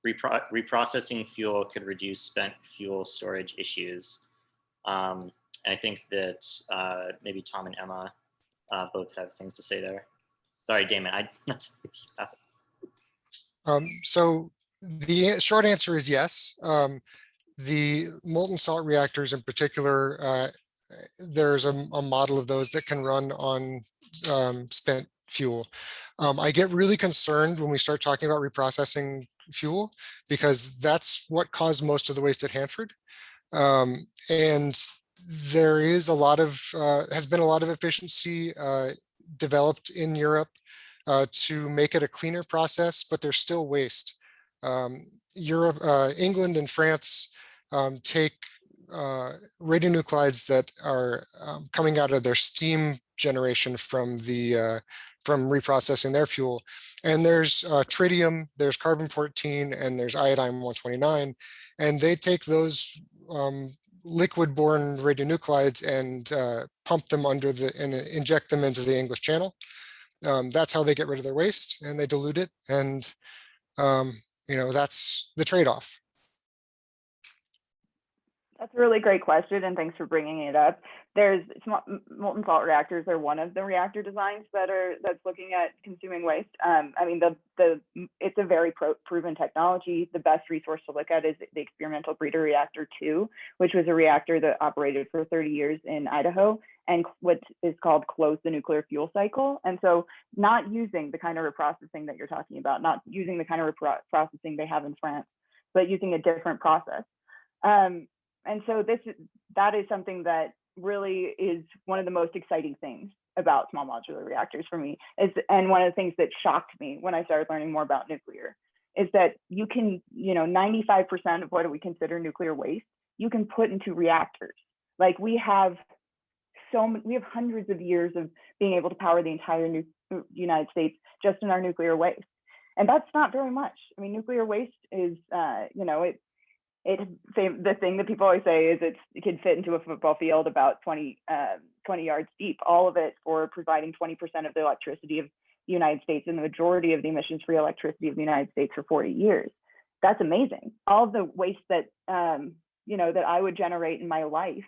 Reprocessing fuel could reduce spent fuel storage issues. I think that maybe Tom and Emma both have things to say there. Sorry, Damon, So the short answer is yes. The molten salt reactors in particular, there's a model of those that can run on spent fuel. I get really concerned when we start talking about reprocessing fuel because that's what caused most of the waste at Hanford. And there is has been a lot of efficiency developed in Europe to make it a cleaner process, but there's still waste. Europe, England and France take radionuclides that are coming out of their steam generation from from reprocessing their fuel. And there's tritium, there's carbon-14, and there's iodine-129. And they take those liquid-borne radionuclides and pump them and inject them into the English Channel. That's how they get rid of their waste, and they dilute it. And that's the trade-off. That's a really great question, and thanks for bringing it up. There's molten salt reactors are one of the reactor designs that's looking at consuming waste. I mean, it's a very proven technology. The best resource to look at is the experimental breeder reactor 2, which was a reactor that operated for 30 years in Idaho, and what is called close the nuclear fuel cycle. And so not using the kind of reprocessing that you're talking about, not using the kind of reprocessing they have in France, but using a different process. And so that is something that really is one of the most exciting things about small modular reactors for me, and one of the things that shocked me when I started learning more about nuclear is that you can, 95% of what we consider nuclear waste, you can put into reactors. Like we have hundreds of years of being able to power the entire United States just in our nuclear waste. And that's not very much. I mean, nuclear waste is, the thing that people always say is it can fit into a football field about 20 yards deep, all of it for providing 20% of the electricity of the United States and the majority of the emissions-free electricity of the United States for 40 years. That's amazing. All of the waste that, that I would generate in my life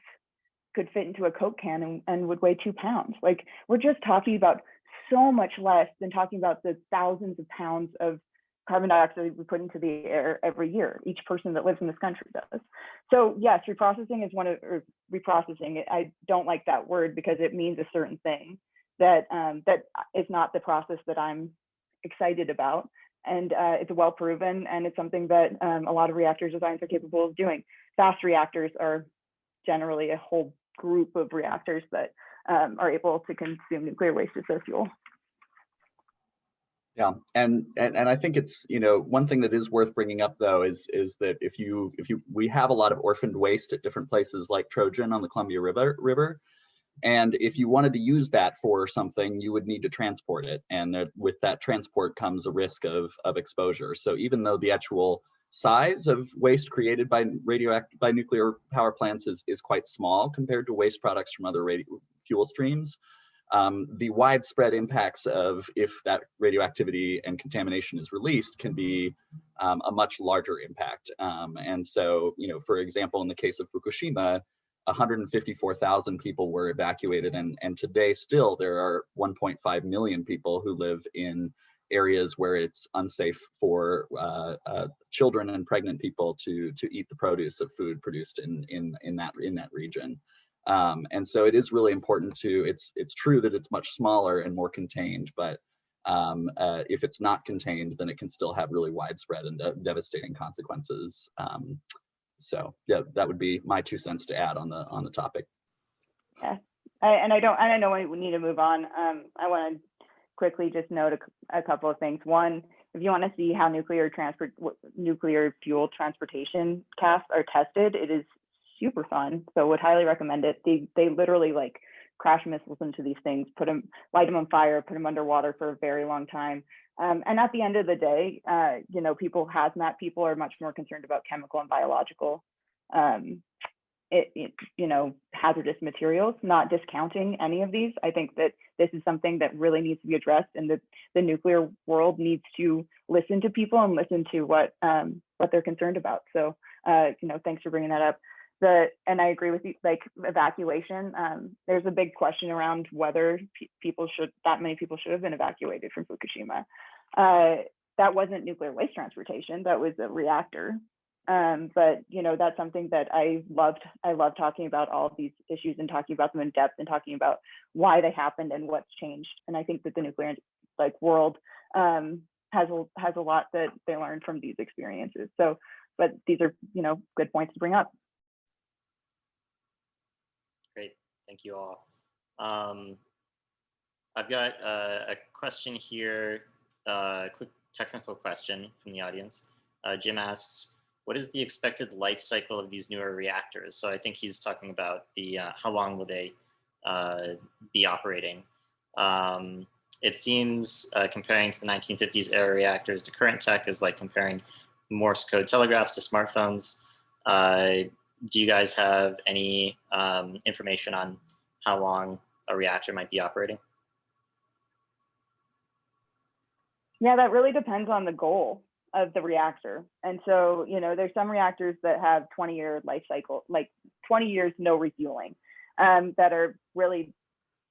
could fit into a Coke can and would weigh 2 pounds. Like, we're just talking about so much less than talking about the thousands of pounds of carbon dioxide we put into the air every year, each person that lives in this country does. So yes, reprocessing is reprocessing. I don't like that word because it means a certain thing that is not the process that I'm excited about. And it's well proven, and it's something that a lot of reactor designs are capable of doing. Fast reactors are generally a whole group of reactors that are able to consume nuclear waste as their fuel. Yeah, and I think it's, one thing that is worth bringing up though is that we have a lot of orphaned waste at different places like Trojan on the Columbia River, and if you wanted to use that for something, you would need to transport it, and with that transport comes a risk of exposure. So even though the actual size of waste created by nuclear power plants is quite small compared to waste products from other fuel streams, the widespread impacts of if that radioactivity and contamination is released can be a much larger impact. And so, for example, in the case of Fukushima, 154,000 people were evacuated, and today still there are 1.5 million people who live in areas where it's unsafe for children and pregnant people to eat the produce of food produced in that region. And so it is really important it's true that it's much smaller and more contained, but if it's not contained, then it can still have really widespread and devastating consequences. So yeah, that would be my 2 cents to add on the topic. Yeah, I know we need to move on. I want to quickly just note a couple of things. One, if you want to see how nuclear fuel transportation casks are tested, it is super fun. So would highly recommend it. They literally like crash missiles into these things, light them on fire, put them underwater for a very long time. And at the end of the day, hazmat people are much more concerned about chemical and biological, hazardous materials, not discounting any of these. I think that this is something that really needs to be addressed, and the nuclear world needs to listen to people and listen to what they're concerned about. So, thanks for bringing that up. And I agree with you, like evacuation. There's a big question around whether that many people should have been evacuated from Fukushima. That wasn't nuclear waste transportation, that was a reactor. But that's something that I loved. I love talking about all of these issues and talking about them in depth and talking about why they happened and what's changed. And I think that the nuclear world has a lot that they learned from these experiences. So, but these are good points to bring up. Great, thank you all. I've got a question here, a quick technical question from the audience. Jim asks, what is the expected life cycle of these newer reactors? So I think he's talking about the how long will they be operating? It seems comparing to the 1950s era reactors to current tech is like comparing Morse code telegraphs to smartphones. Do you guys have any information on how long a reactor might be operating? Yeah, that really depends on the goal of the reactor. And so, you know, there's some reactors that have 20-year life cycle, like 20 years no refueling, that are really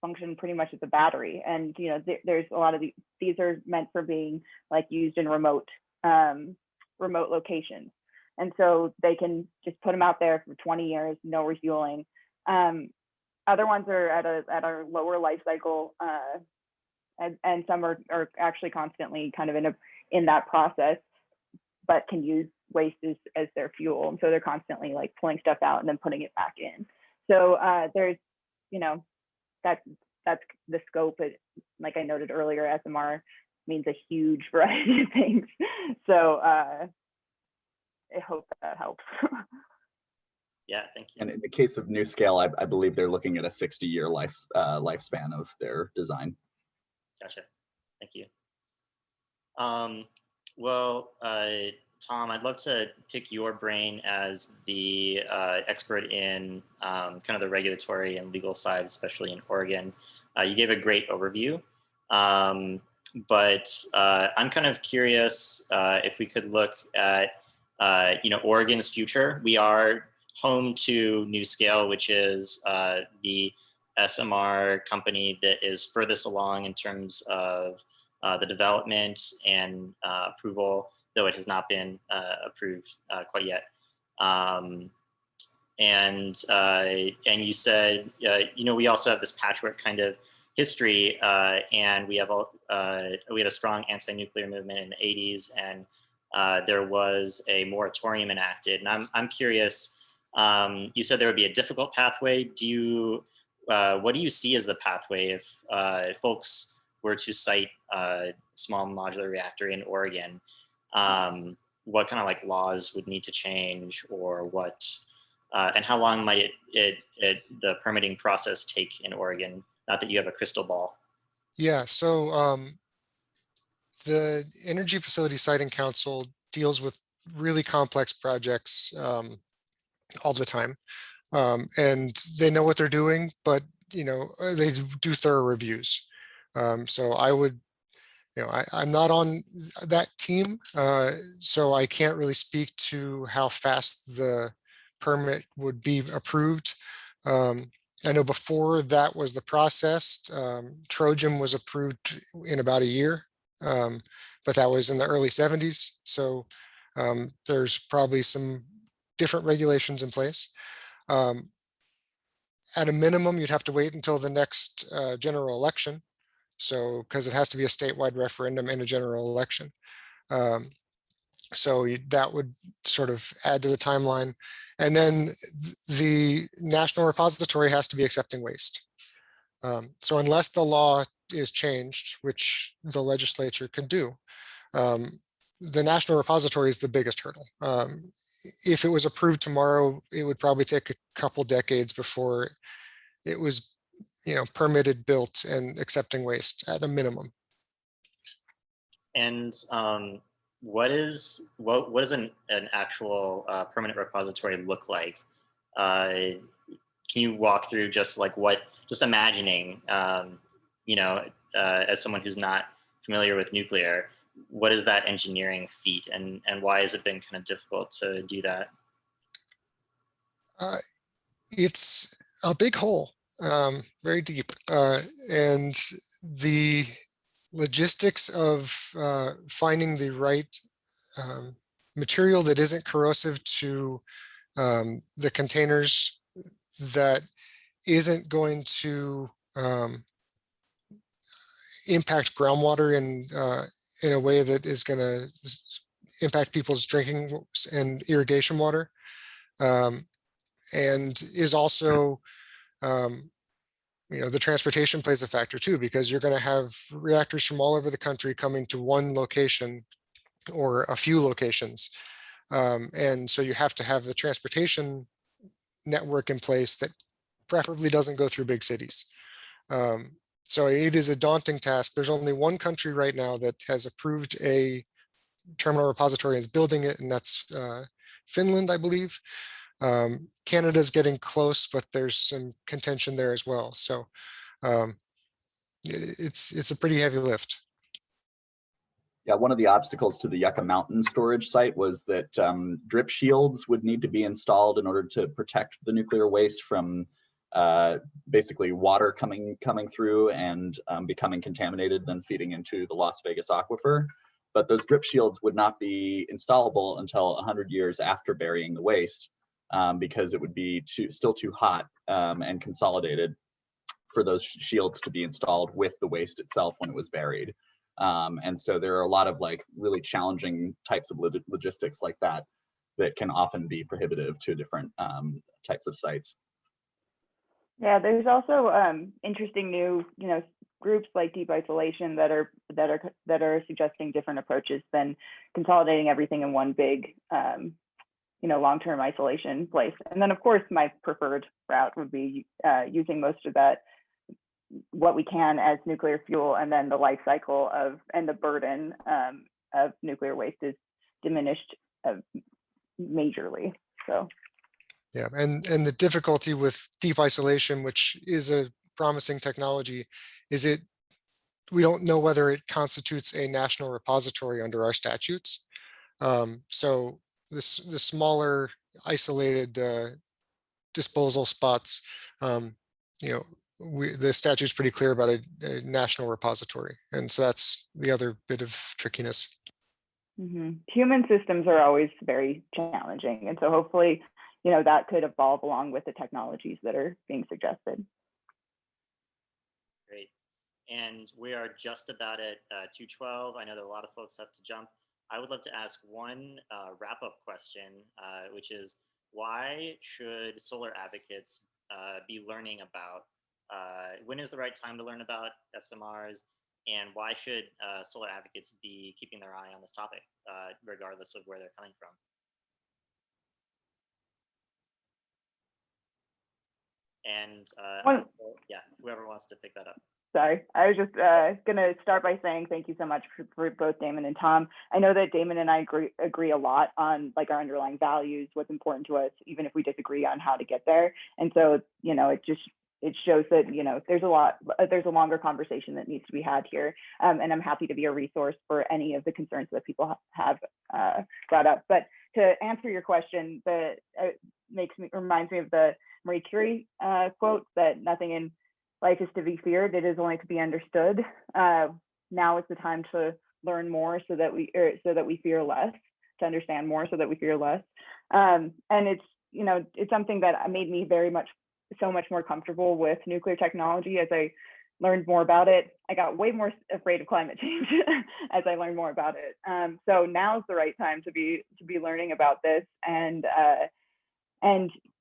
function pretty much as a battery. And, you know, there's a lot of these are meant for being like used in remote locations. And so they can just put them out there for 20 years, no refueling. Other ones are at a lower life cycle, and some are actually constantly kind of in that process, but can use waste as their fuel. And so they're constantly like pulling stuff out and then putting it back in. So there's, you know, that's the scope. Like I noted earlier, SMR means a huge variety of things. So I hope that helps. Yeah, thank you. And in the case of NuScale, I believe they're looking at a 60-year lifespan of their design. Gotcha. Thank you. Well, Tom, I'd love to pick your brain as the expert in kind of the regulatory and legal side, especially in Oregon. You gave a great overview, but I'm kind of curious if we could look at you know, Oregon's future. We are home to NuScale, which is the SMR company that is furthest along in terms of the development and approval, though it has not been approved quite yet. And you said, you know, we also have this patchwork kind of history, and we have we had a strong anti-nuclear movement in the 80s, and there was a moratorium enacted. And I'm curious. You said there would be a difficult pathway. Do you what do you see as the pathway if folks were to cite a small modular reactor in Oregon? What kind of like laws would need to change, or what, and how long might the permitting process take in Oregon? Not that you have a crystal ball. Yeah, so the Energy Facility Siting Council deals with really complex projects all the time. And they know what they're doing, but, you know, they do thorough reviews. So I would, you know, I'm not on that team, so I can't really speak to how fast the permit would be approved. I know before that was the process, Trojan was approved in about a year, but that was in the early 70s. So there's probably some different regulations in place. At a minimum, you'd have to wait until the next general election. So, because it has to be a statewide referendum and a general election. So that would sort of add to the timeline. And then the National Repository has to be accepting waste. So unless the law is changed, which the legislature can do, the National Repository is the biggest hurdle. If it was approved tomorrow, it would probably take a couple decades before it was, you know, permitted, built, and accepting waste at a minimum. And what does an actual permanent repository look like? Can you walk through just like just imagining, you know, as someone who's not familiar with nuclear, what is that engineering feat, and why has it been kind of difficult to do that? It's a big hole, very deep, and the logistics of finding the right material that isn't corrosive to the containers, that isn't going to impact groundwater in a way that is going to impact people's drinking and irrigation water, and is also you the transportation plays a factor too, because you're going to have reactors from all over the country coming to one location or a few locations. And so you have to have the transportation network in place that preferably doesn't go through big cities. So it is a daunting task. There's only one country right now that has approved a terminal repository and is building it, and that's Finland, I believe. Canada's getting close, but there's some contention there as well. So it's a pretty heavy lift. Yeah, one of the obstacles to the Yucca Mountain storage site was that drip shields would need to be installed in order to protect the nuclear waste from basically water coming through and becoming contaminated, then feeding into the Las Vegas aquifer. But those drip shields would not be installable until 100 years after burying the waste, because it would be still too hot and consolidated for those shields to be installed with the waste itself when it was buried. And so there are a lot of really challenging types of logistics like that that can often be prohibitive to different types of sites. Yeah, there's also interesting new, groups like deep isolation that are suggesting different approaches than consolidating everything in one big, long-term isolation place. And then, of course, my preferred route would be using most of that, what we can, as nuclear fuel, and then the life cycle and the burden of nuclear waste is diminished majorly. So. Yeah, and the difficulty with deep isolation, which is a promising technology, is we don't know whether it constitutes a national repository under our statutes. So the smaller isolated disposal spots, the statute's pretty clear about a national repository, and so that's the other bit of trickiness. Mm-hmm. Human systems are always very challenging, and so hopefully, that could evolve along with the technologies that are being suggested. Great. And we are just about at 2:12. I know that a lot of folks have to jump. I would love to ask one wrap-up question, which is, why should solar advocates be learning about, when is the right time to learn about SMRs, and why should solar advocates be keeping their eye on this topic, regardless of where they're coming from? And yeah, whoever wants to pick that up. Sorry, I was just going to start by saying thank you so much for both Damon and Tom. I know that Damon and I agree a lot on our underlying values, what's important to us, even if we disagree on how to get there. And so, it shows that, there's a longer conversation that needs to be had here. And I'm happy to be a resource for any of the concerns that people have brought up. But to answer your question, reminds me of the Marie Curie quote that nothing in life is to be feared, it is only to be understood. Now is the time to learn more so that we fear less, to understand more so that we fear less. And it's something that made me so much more comfortable with nuclear technology. As I learned more about it, I got way more afraid of climate change as I learned more about it. So now's the right time to be learning about this. And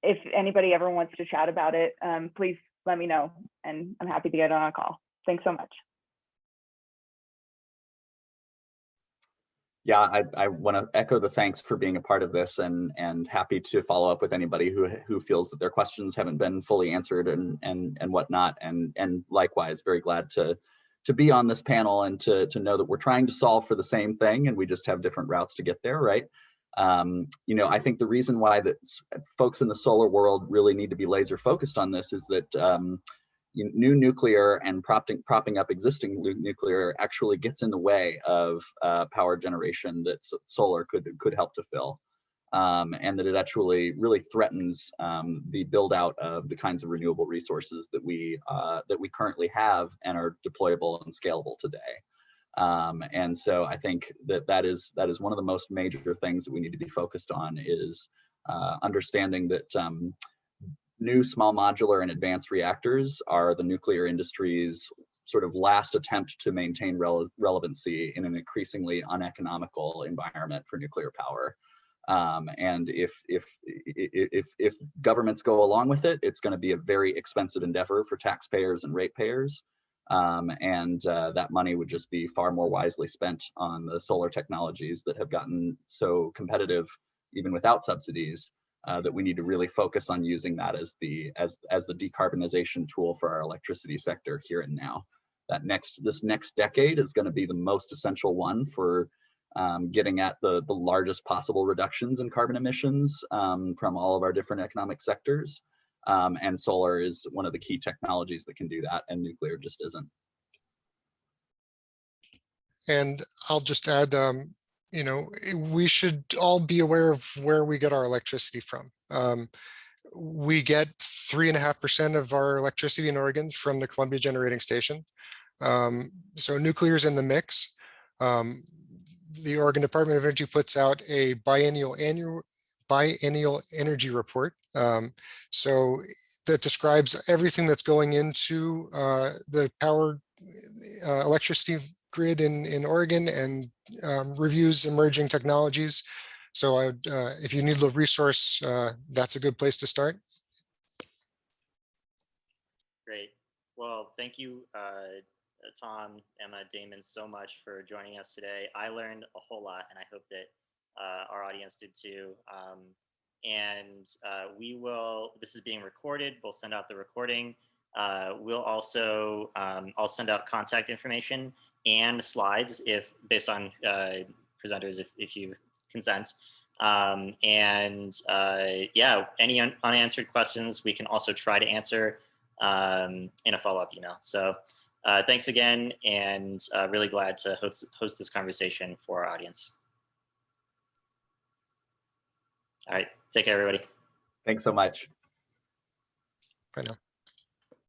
if anybody ever wants to chat about it, please let me know, and I'm happy to get on a call. Thanks so much. Yeah, I want to echo the thanks for being a part of this, and happy to follow up with anybody who feels that their questions haven't been fully answered and whatnot. And likewise, very glad to be on this panel and to know that we're trying to solve for the same thing, and we just have different routes to get there, right? I think the reason why that folks in the solar world really need to be laser focused on this is that new nuclear and propping up existing nuclear actually gets in the way of power generation that solar could help to fill, and that it actually really threatens the build out of the kinds of renewable resources that we currently have and are deployable and scalable today. And so I think that is one of the most major things that we need to be focused on, is understanding that new small modular and advanced reactors are the nuclear industry's sort of last attempt to maintain relevancy in an increasingly uneconomical environment for nuclear power. And if governments go along with it, it's going to be a very expensive endeavor for taxpayers and ratepayers. That money would just be far more wisely spent on the solar technologies that have gotten so competitive, even without subsidies, that we need to really focus on using that as the decarbonization tool for our electricity sector here and now. This next decade is going to be the most essential one for getting at the largest possible reductions in carbon emissions from all of our different economic sectors. And solar is one of the key technologies that can do that, and nuclear just isn't. And I'll just add, you know, we should all be aware of where we get our electricity from. We get 3.5% of our electricity in Oregon from the Columbia Generating Station. So nuclear is in the mix. The Oregon Department of Energy puts out a biennial energy report. So that describes everything that's going into the power electricity grid in Oregon, and reviews emerging technologies. So I would, if you need a resource, that's a good place to start. Great. Well, thank you, Tom, Emma, Damon, so much for joining us today. I learned a whole lot, and I hope that our audience did too. This is being recorded. We'll send out the recording. We'll also, I'll send out contact information and slides based on presenters, if you consent. Yeah, any unanswered questions, we can also try to answer in a follow-up email. So thanks again, and really glad to host this conversation for our audience. All right, take care, everybody. Thanks so much. Bye now.